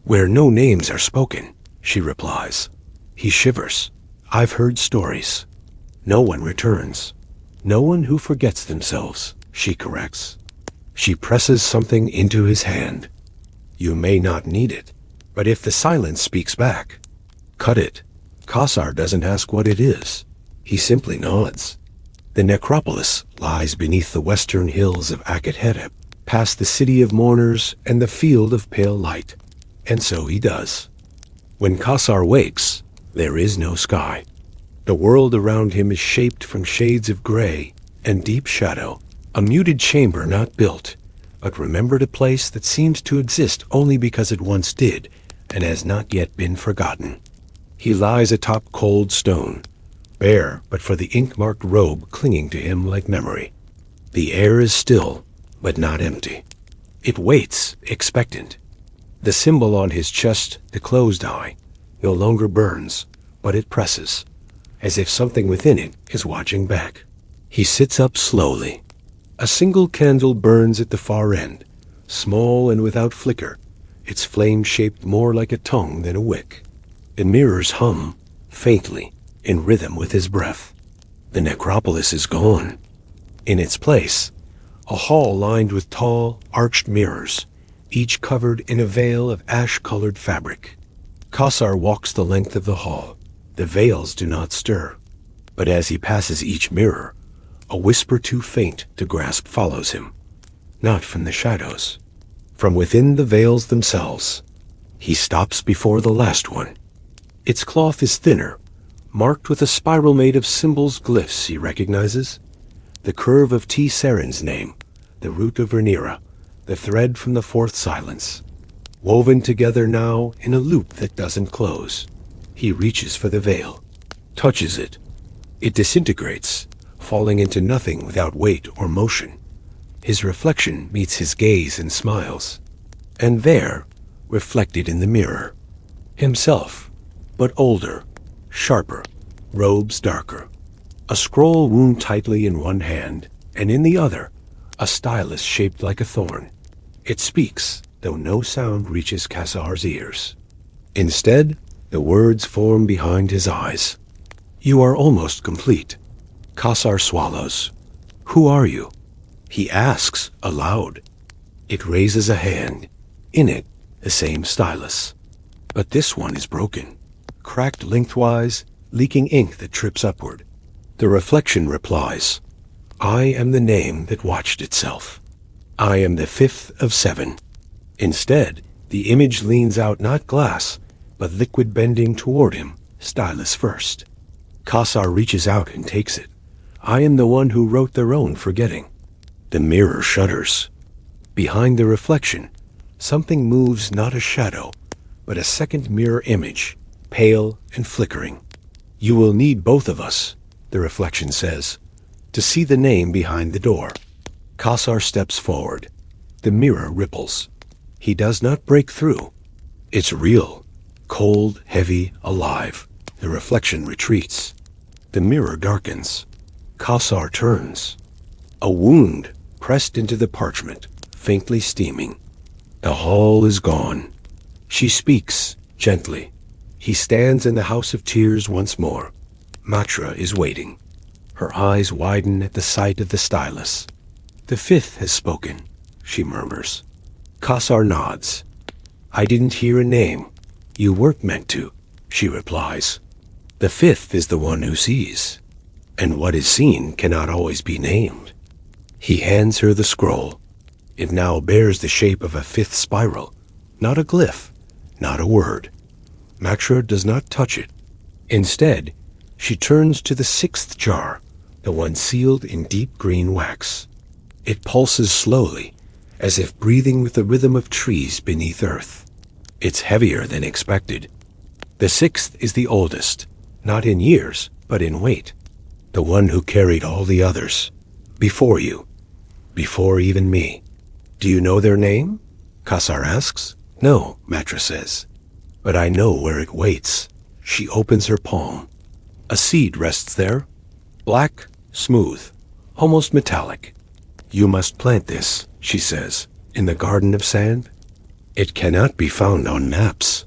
Where no names are spoken, she replies. He shivers. I've heard stories. No one returns. No one who forgets themselves, she corrects. She presses something into his hand. You may not need it, but if the silence speaks back, cut it. Kasar doesn't ask what it is. He simply nods. The necropolis lies beneath the western hills of Akhet, past the city of mourners and the field of pale light. And so he does. When Kasar wakes, there is no sky. The world around him is shaped from shades of gray and deep shadow, a muted chamber not built, but remembered a place that seems to exist only because it once did and has not yet been forgotten. He lies atop cold stone, bare but for the ink-marked robe clinging to him like memory. The air is still, but not empty. It waits, expectant. The symbol on his chest, the closed eye, no longer burns, but it presses, as if something within it is watching back. He sits up slowly. A single candle burns at the far end, small and without flicker, its flame shaped more like a tongue than a wick. The mirrors hum, faintly, in rhythm with his breath. The necropolis is gone. In its place, a hall lined with tall, arched mirrors, each covered in a veil of ash-colored fabric. Kasar walks the length of the hall. The veils do not stir. But as he passes each mirror, a whisper too faint to grasp follows him. Not from the shadows. From within the veils themselves. He stops before the last one. Its cloth is thinner, marked with a spiral made of symbols, glyphs he recognizes. The curve of T. Saren's name, the root of Renira, the thread from the fourth silence. Woven together now in a loop that doesn't close. He reaches for the veil, touches it. It disintegrates, falling into nothing without weight or motion. His reflection meets his gaze and smiles. And there, reflected in the mirror, himself, but older, sharper, robes darker. A scroll wound tightly in one hand, and in the other, a stylus shaped like a thorn. It speaks, though no sound reaches Kasar's ears. Instead, the words form behind his eyes. You are almost complete. Kasar swallows. Who are you? He asks aloud. It raises a hand. In it, the same stylus. But this one is broken, cracked lengthwise, leaking ink that trips upward. The reflection replies, I am the name that watched itself. I am the fifth of seven. Instead, the image leans out not glass, but liquid bending toward him, stylus first. Kasar reaches out and takes it. I am the one who wrote their own forgetting. The mirror shudders. Behind the reflection, something moves, not a shadow, but a second mirror image, pale and flickering. You will need both of us, the reflection says, to see the name behind the door. Kasar steps forward. The mirror ripples. He does not break through. It's real, cold, heavy, alive. The reflection retreats. The mirror darkens. Kasar turns. A wound pressed into the parchment, faintly steaming. The hall is gone. She speaks, gently. He stands in the house of tears once more. Matra is waiting. Her eyes widen at the sight of the stylus. The fifth has spoken, she murmurs. Kasar nods. I didn't hear a name. You weren't meant to, she replies. The fifth is the one who sees, and what is seen cannot always be named. He hands her the scroll. It now bears the shape of a fifth spiral, not a glyph, not a word. Matra does not touch it. Instead, she turns to the sixth jar, the one sealed in deep green wax. It pulses slowly, as if breathing with the rhythm of trees beneath earth. It's heavier than expected. The sixth is the oldest, not in years, but in weight. The one who carried all the others. Before you. Before even me. Do you know their name? Kasar asks. No, Matra says. But I know where it waits. She opens her palm. A seed rests there. Black, smooth, almost metallic. You must plant this, she says, in the garden of sand. It cannot be found on maps.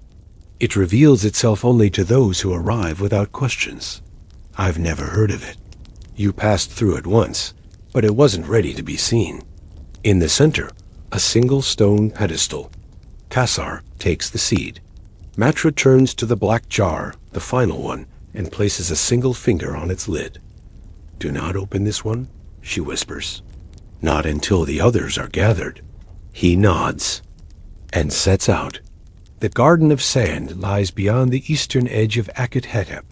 It reveals itself only to those who arrive without questions. I've never heard of it. You passed through it once, but it wasn't ready to be seen. In the center, a single stone pedestal. Kasar takes the seed. Matra turns to the black jar, the final one, and places a single finger on its lid. Do not open this one, she whispers. Not until the others are gathered. He nods and sets out. The Garden of Sand lies beyond the eastern edge of Akhet-Hetep,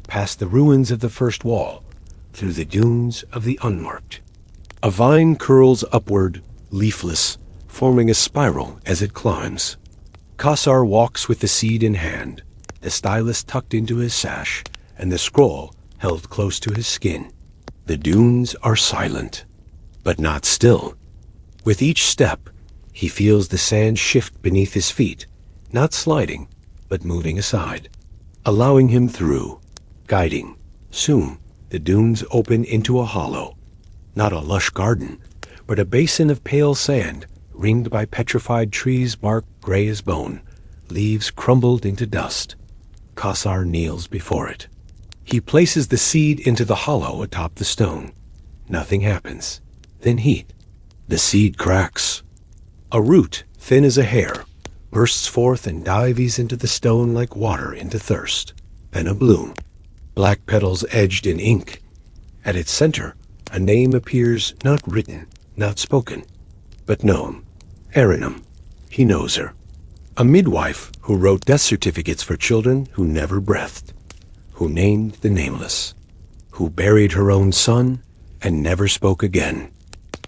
past the ruins of the first wall, through the dunes of the unmarked. A vine curls upward, leafless, forming a spiral as it climbs. Kasar walks with the seed in hand, the stylus tucked into his sash, and the scroll held close to his skin. The dunes are silent, but not still. With each step, he feels the sand shift beneath his feet, not sliding, but moving aside, allowing him through, guiding. Soon, the dunes open into a hollow. Not a lush garden, but a basin of pale sand, ringed by petrified trees bark gray as bone, leaves crumbled into dust. Kasar kneels before it. He places the seed into the hollow atop the stone. Nothing happens. Then heat. The seed cracks. A root, thin as a hair, bursts forth and dives into the stone like water into thirst. Then a bloom. Black petals edged in ink. At its center, a name appears not written, not spoken, but known. Arenem. He knows her. A midwife who wrote death certificates for children who never breathed, who named the nameless, who buried her own son and never spoke again.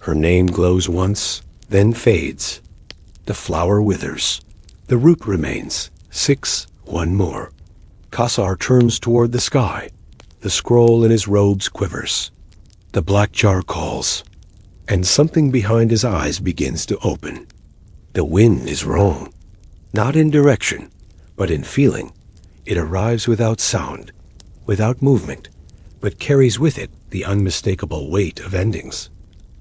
Her name glows once, then fades. The flower withers. The root remains. 6, one more. Kasar turns toward the sky. The scroll in his robes quivers. The black jar calls, and something behind his eyes begins to open. The wind is wrong. Not in direction, but in feeling. It arrives without sound, without movement, but carries with it the unmistakable weight of endings.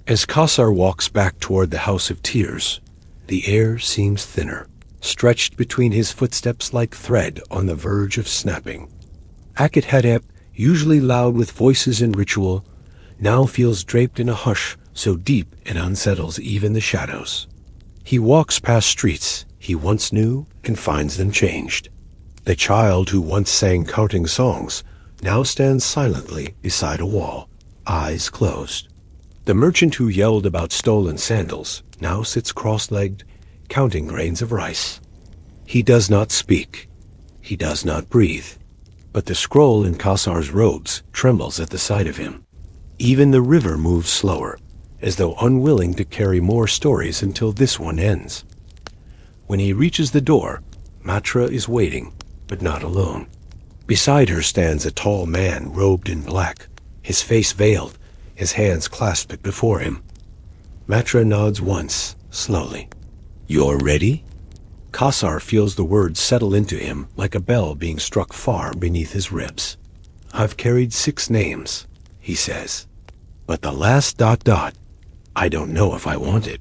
As Kasar walks back toward the House of Tears, the air seems thinner, stretched between his footsteps like thread on the verge of snapping. Akhet-Hetep, usually loud with voices and ritual, now feels draped in a hush so deep it unsettles even the shadows. He walks past streets he once knew and finds them changed. The child who once sang counting songs now stands silently beside a wall, eyes closed. The merchant who yelled about stolen sandals now sits cross-legged, counting grains of rice. He does not speak. He does not breathe. But the scroll in Kasar's robes trembles at the sight of him. Even the river moves slower, as though unwilling to carry more stories until this one ends. When he reaches the door, Matra is waiting, but not alone. Beside her stands a tall man robed in black, his face veiled, his hands clasped before him. Matra nods once, slowly. "You're ready?" Kasar feels the words settle into him like a bell being struck far beneath his ribs. "I've carried 6 names," he says. "But the last ... I don't know if I want it."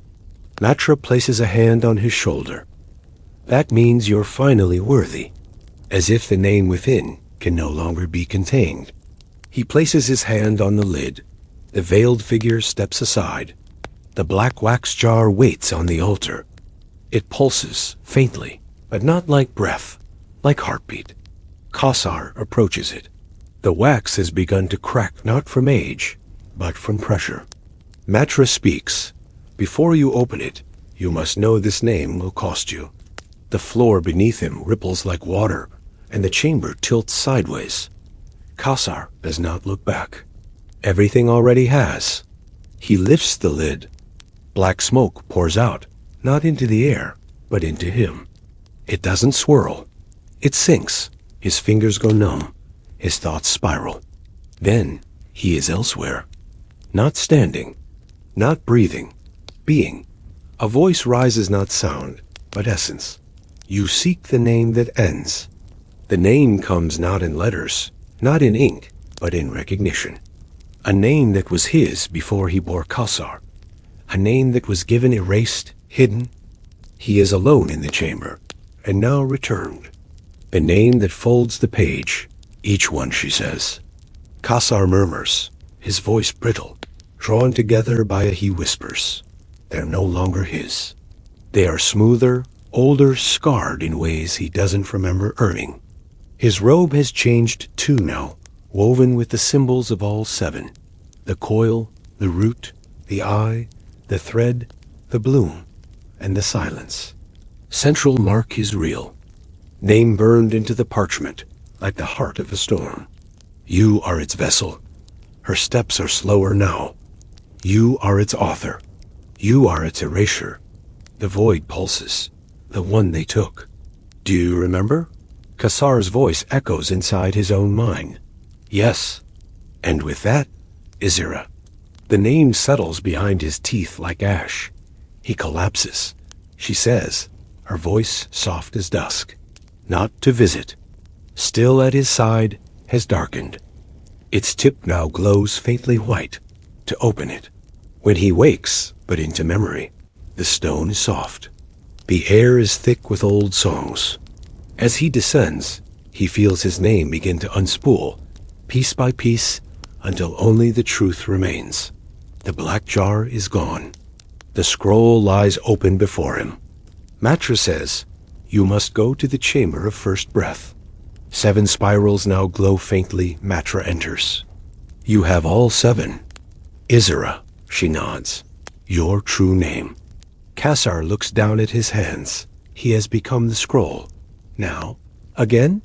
Matra places a hand on his shoulder. "That means you're finally worthy," as if the name within can no longer be contained. He places his hand on the lid. The veiled figure steps aside. The black wax jar waits on the altar. It pulses, faintly, but not like breath, like heartbeat. Kasar approaches it. The wax has begun to crack not from age, but from pressure. Matra speaks. "Before you open it, you must know this name will cost you." The floor beneath him ripples like water, and the chamber tilts sideways. Kasar does not look back. Everything already has. He lifts the lid. Black smoke pours out, not into the air, but into him. It doesn't swirl. It sinks. His fingers go numb. His thoughts spiral. Then he is elsewhere. Not standing. Not breathing. Being. A voice rises, not sound, but essence. You seek the name that ends. The name comes not in letters, not in ink, but in recognition. A name that was his before he bore Kasar. A name that was given erased, hidden. He is alone in the chamber, and now returned. A name that folds the page. Each one, she says. Kasar murmurs, his voice brittle, drawn together by a he whispers. They're no longer his. They are smoother, older, scarred in ways he doesn't remember earning. His robe has changed too now, woven with the symbols of all 7. The coil, the root, the eye, the thread, the bloom, and the silence. Central mark is real. Name burned into the parchment, like the heart of a storm. You are its vessel. Her steps are slower now. You are its author. You are its erasure. The void pulses, the one they took. Do you remember? Kasar's voice echoes inside his own mind. Yes. And with that, Isira. The name settles behind his teeth like ash. He collapses. She says, her voice soft as dusk. Not to visit. Still at his side, has darkened. Its tip now glows faintly white. To open it. When he wakes, but into memory, the stone is soft. The air is thick with old songs. As he descends, he feels his name begin to unspool, piece by piece, until only the truth remains. The black jar is gone. The scroll lies open before him. Matra says, you must go to the chamber of first breath. 7 spirals now glow faintly. Matra enters. You have all 7. Isira, she nods. Your true name. Kasar looks down at his hands. He has become the scroll. Now, again?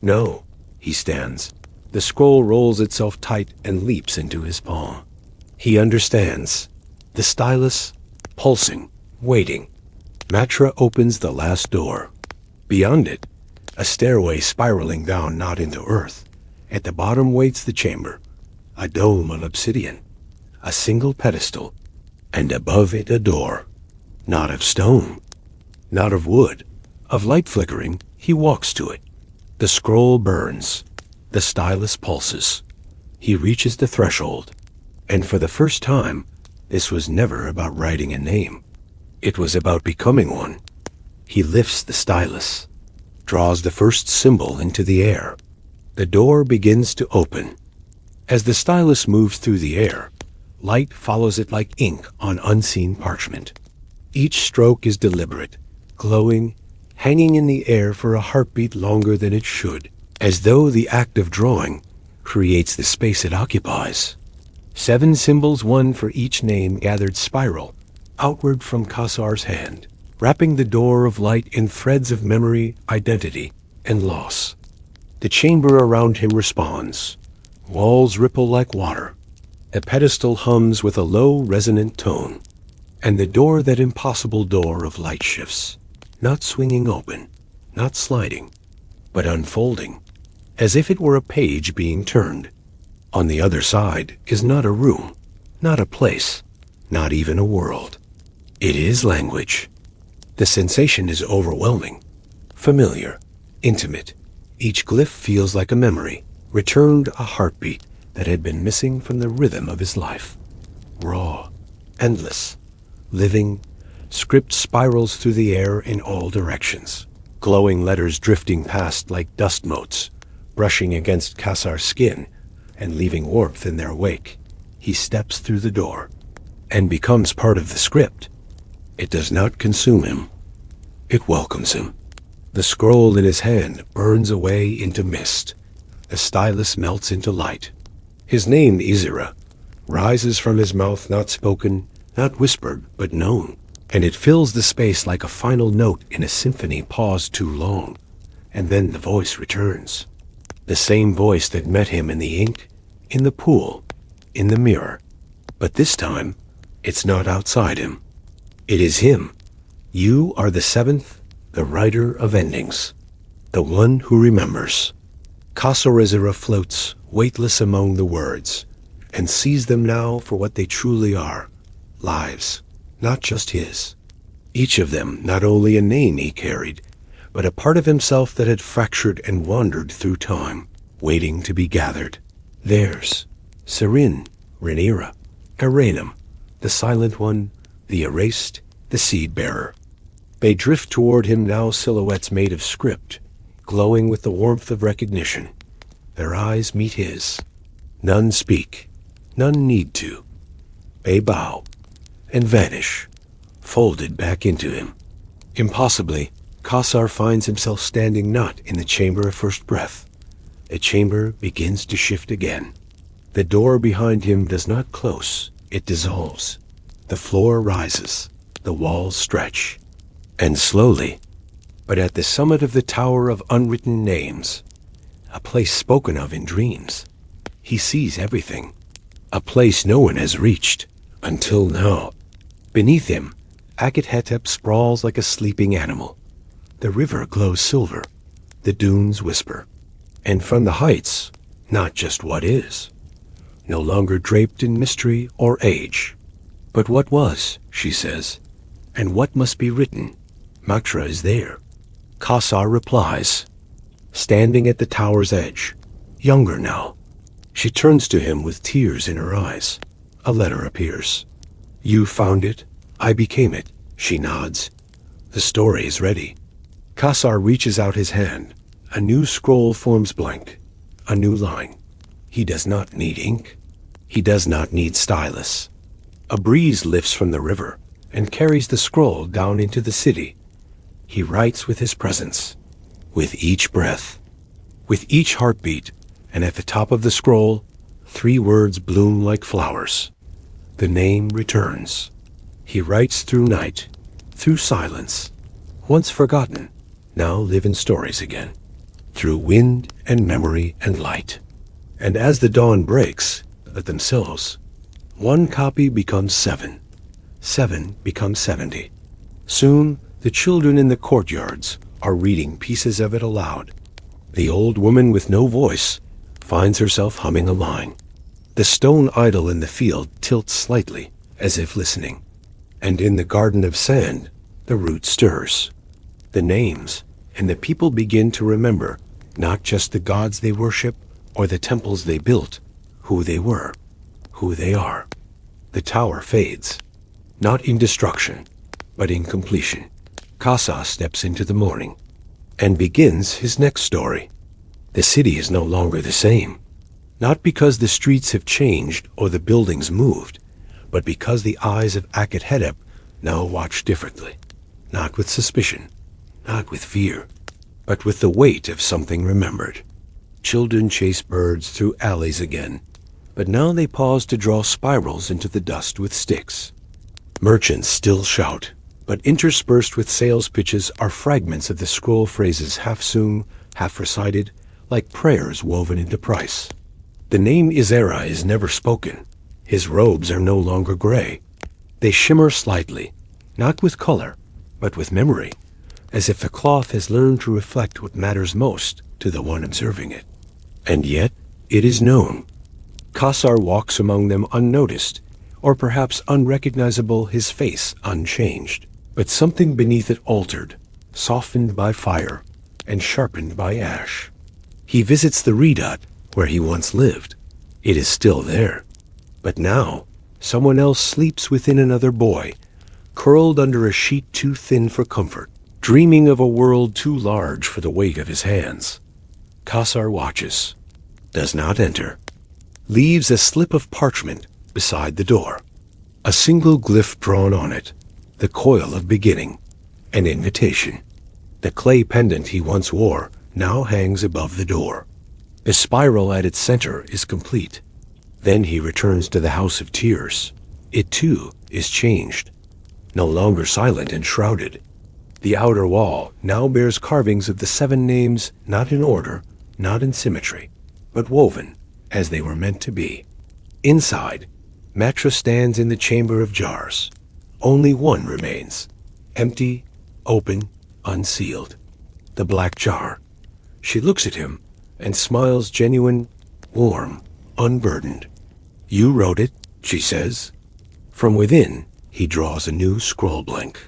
No, he stands. The scroll rolls itself tight and leaps into his palm. He understands. The stylus, pulsing, waiting. Matra opens the last door. Beyond it, a stairway spiraling down not into earth. At the bottom waits the chamber, a dome of obsidian, a single pedestal, and above it a door. Not of stone, not of wood, of light flickering. He walks to it. The scroll burns. The stylus pulses. He reaches the threshold. And for the first time, this was never about writing a name. It was about becoming one. He lifts the stylus, draws the first symbol into the air. The door begins to open. As the stylus moves through the air, light follows it like ink on unseen parchment. Each stroke is deliberate, glowing, hanging in the air for a heartbeat longer than it should, as though the act of drawing creates the space it occupies. 7 symbols, one for each name, gathered spiral outward from Kasar's hand, wrapping the door of light in threads of memory, identity, and loss. The chamber around him responds. Walls ripple like water. A pedestal hums with a low, resonant tone. And the door, that impossible door of light, shifts, not swinging open, not sliding, but unfolding, as if it were a page being turned. On the other side is not a room, not a place, not even a world. It is language. The sensation is overwhelming, familiar, intimate. Each glyph feels like a memory, returned a heartbeat that had been missing from the rhythm of his life. Raw, endless, living, script spirals through the air in all directions. Glowing letters drifting past like dust motes, brushing against Kasar's skin and leaving warmth in their wake. He steps through the door and becomes part of the script. It does not consume him. It welcomes him. The scroll in his hand burns away into mist. The stylus melts into light. His name, Izira, rises from his mouth, not spoken, not whispered, but known. And it fills the space like a final note in a symphony paused too long. And then the voice returns. The same voice that met him in the ink, in the pool, in the mirror. But this time, it's not outside him. It is him. You are the seventh, the writer of endings, the one who remembers. Kasar floats, weightless among the words, and sees them now for what they truly are, lives, not just his. Each of them not only a name he carried, but a part of himself that had fractured and wandered through time, waiting to be gathered. Theirs, Serin, Renira, Arenem, the silent one, the erased, the seed-bearer. They drift toward him now, silhouettes made of script, glowing with the warmth of recognition. Their eyes meet his. None speak, none need to. They bow and vanish, folded back into him. Impossibly, Kasar finds himself standing not in the chamber of first breath. The chamber begins to shift again. The door behind him does not close, it dissolves. The floor rises, the walls stretch. And slowly, but at the summit of the tower of unwritten names, a place spoken of in dreams, he sees everything. A place no one has reached, until now. Beneath him, Akhet sprawls like a sleeping animal. The river glows silver, the dunes whisper. And from the heights, not just what is, no longer draped in mystery or age, but what was, she says, and what must be written. Maktra is there. Kasar replies, standing at the tower's edge, younger now. She turns to him with tears in her eyes. A letter appears. You found it, I became it, she nods. The story is ready. Kasar reaches out his hand. A new scroll forms blank, a new line. He does not need ink. He does not need stylus. A breeze lifts from the river and carries the scroll down into the city. He writes with his presence, with each breath, with each heartbeat, and at the top of the scroll, 3 words bloom like flowers. The name returns. He writes through night, through silence, once forgotten, now live in stories again, through wind and memory and light. And as the dawn breaks, at themselves, 1 copy becomes 7, 7 becomes 70. Soon, the children in the courtyards are reading pieces of it aloud. The old woman with no voice finds herself humming a line. The stone idol in the field tilts slightly, as if listening. And in the garden of sand, the root stirs. The names, and the people begin to remember not just the gods they worship or the temples they built, who they were, who they are. The tower fades, not in destruction, but in completion. Kasar steps into the morning and begins his next story. The city is no longer the same, not because the streets have changed or the buildings moved, but because the eyes of Akhet now watch differently, not with suspicion, not with fear, but with the weight of something remembered. Children chase birds through alleys again, but now they pause to draw spirals into the dust with sticks. Merchants still shout, but interspersed with sales pitches are fragments of the scroll phrases half sung, half recited, like prayers woven into price. The name Izira is never spoken. His robes are no longer gray. They shimmer slightly, not with color, but with memory, as if the cloth has learned to reflect what matters most to the one observing it. And yet, it is known. Kasar walks among them unnoticed, or perhaps unrecognizable, his face unchanged, but something beneath it altered, softened by fire, and sharpened by ash. He visits the redoubt where he once lived. It is still there. But now, someone else sleeps within another boy, curled under a sheet too thin for comfort, dreaming of a world too large for the weight of his hands. Kasar watches, does not enter, leaves a slip of parchment beside the door. A single glyph drawn on it, the coil of beginning, an invitation. The clay pendant he once wore now hangs above the door. The spiral at its center is complete. Then he returns to the House of Tears. It too is changed, no longer silent and shrouded. The outer wall now bears carvings of the 7 names, not in order, not in symmetry, but woven as they were meant to be. Inside, Matra stands in the chamber of jars. Only one remains, empty, open, unsealed. The black jar. She looks at him and smiles, genuine, warm, unburdened. "You wrote it," she says. From within, he draws a new scroll blank.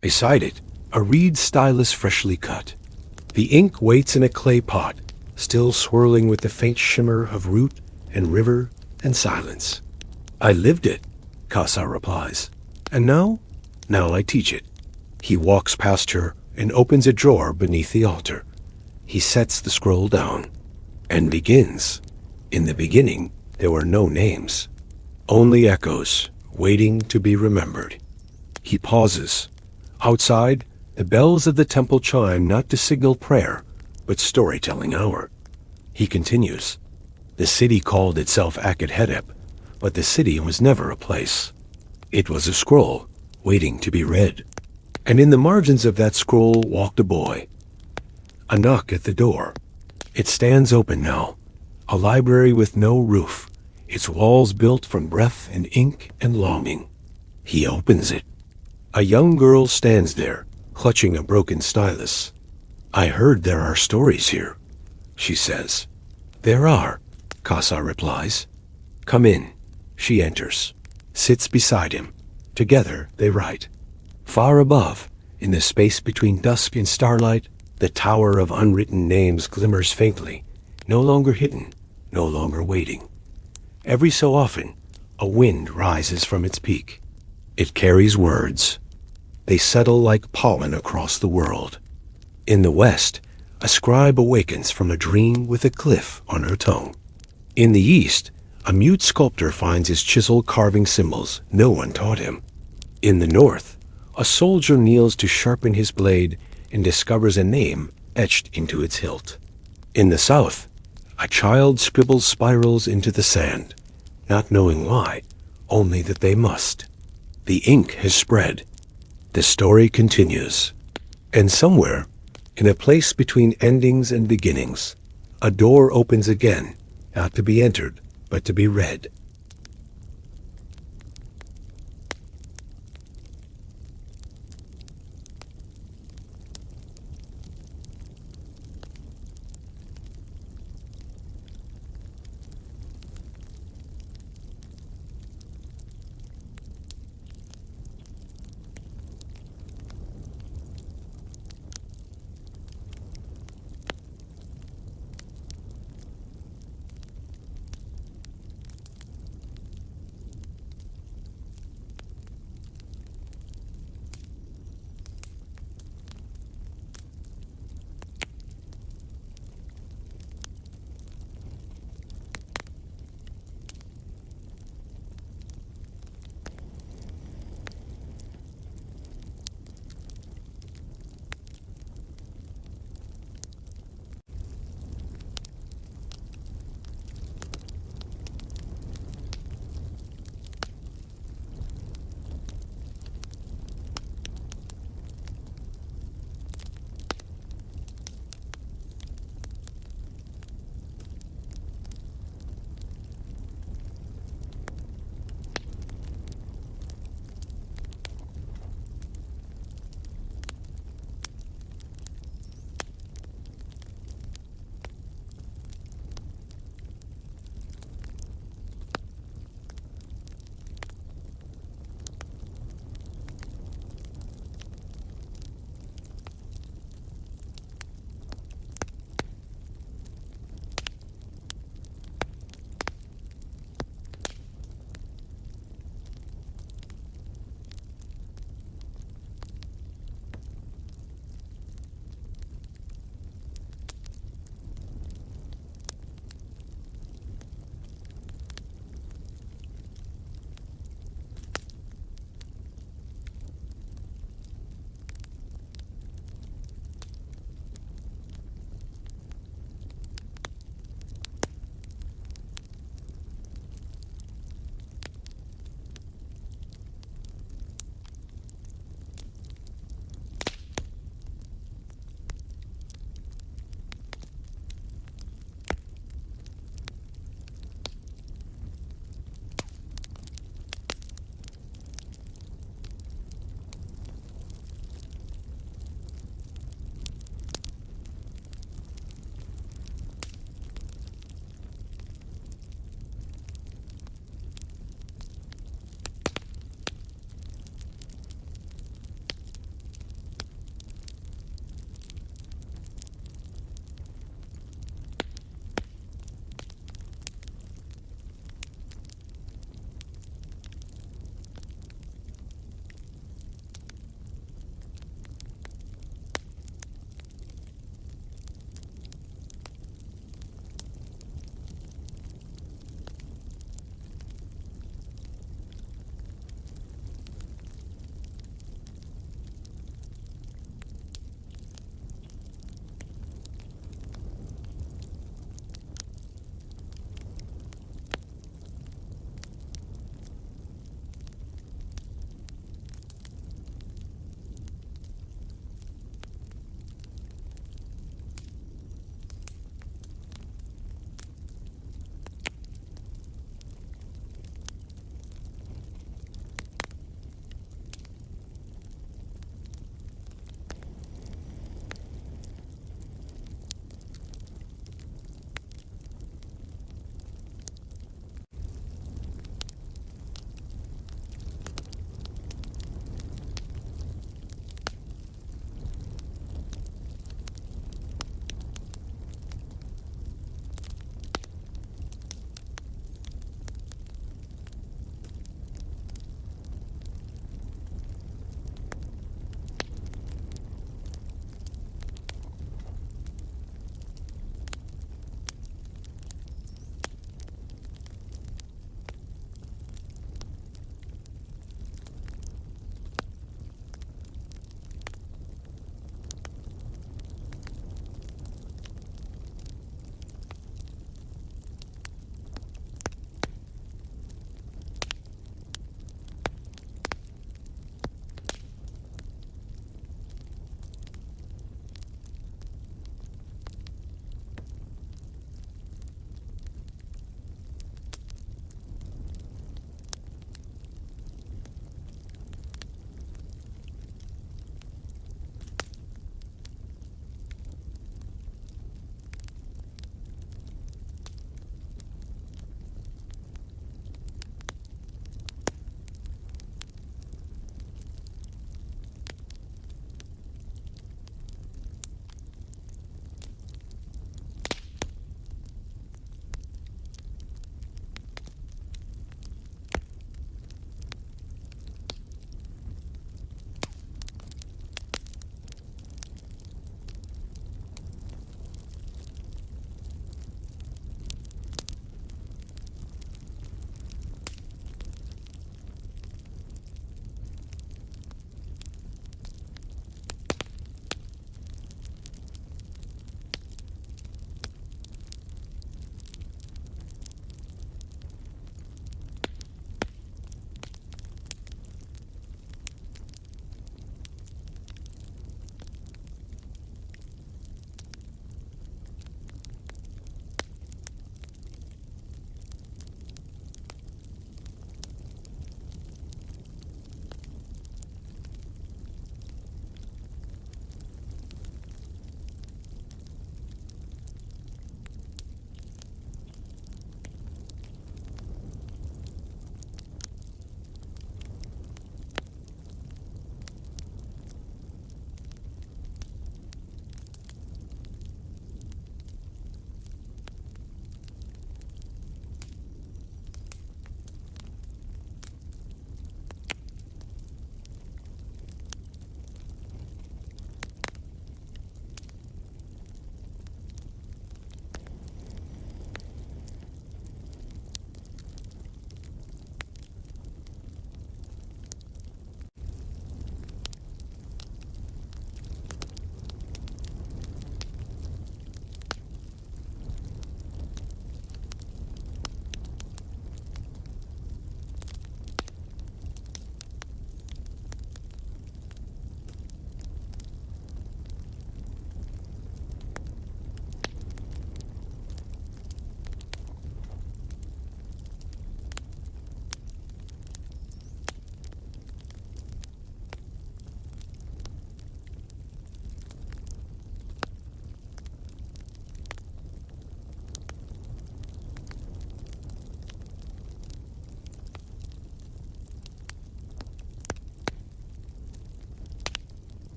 Beside it, a reed stylus freshly cut. The ink waits in a clay pot, still swirling with the faint shimmer of root and river and silence. "I lived it," Kasar replies. "And now? Now I teach it." He walks past her and opens a drawer beneath the altar. He sets the scroll down and begins. In the beginning, there were no names, only echoes waiting to be remembered. He pauses. Outside, the bells of the temple chime not to signal prayer, but storytelling hour. He continues. The city called itself Akadhetep, but the city was never a place. It was a scroll waiting to be read. And in the margins of that scroll walked a boy. A knock at the door. It stands open now, a library with no roof, its walls built from breath and ink and longing. He opens it. A young girl stands there, clutching a broken stylus. "I heard there are stories here," she says. "There are," Kasar replies. "Come in." She enters, sits beside him. Together they write. Far above, in the space between dusk and starlight, the tower of unwritten names glimmers faintly, no longer hidden, no longer waiting. Every so often, a wind rises from its peak. It carries words. They settle like pollen across the world. In the west, a scribe awakens from a dream with a glyph on her tongue. In the east, a mute sculptor finds his chisel carving symbols no one taught him. In the north, a soldier kneels to sharpen his blade and discovers a name etched into its hilt. In the south, a child scribbles spirals into the sand, not knowing why, only that they must. The ink has spread. The story continues. And somewhere, in a place between endings and beginnings, a door opens again, not to be entered, but to be read.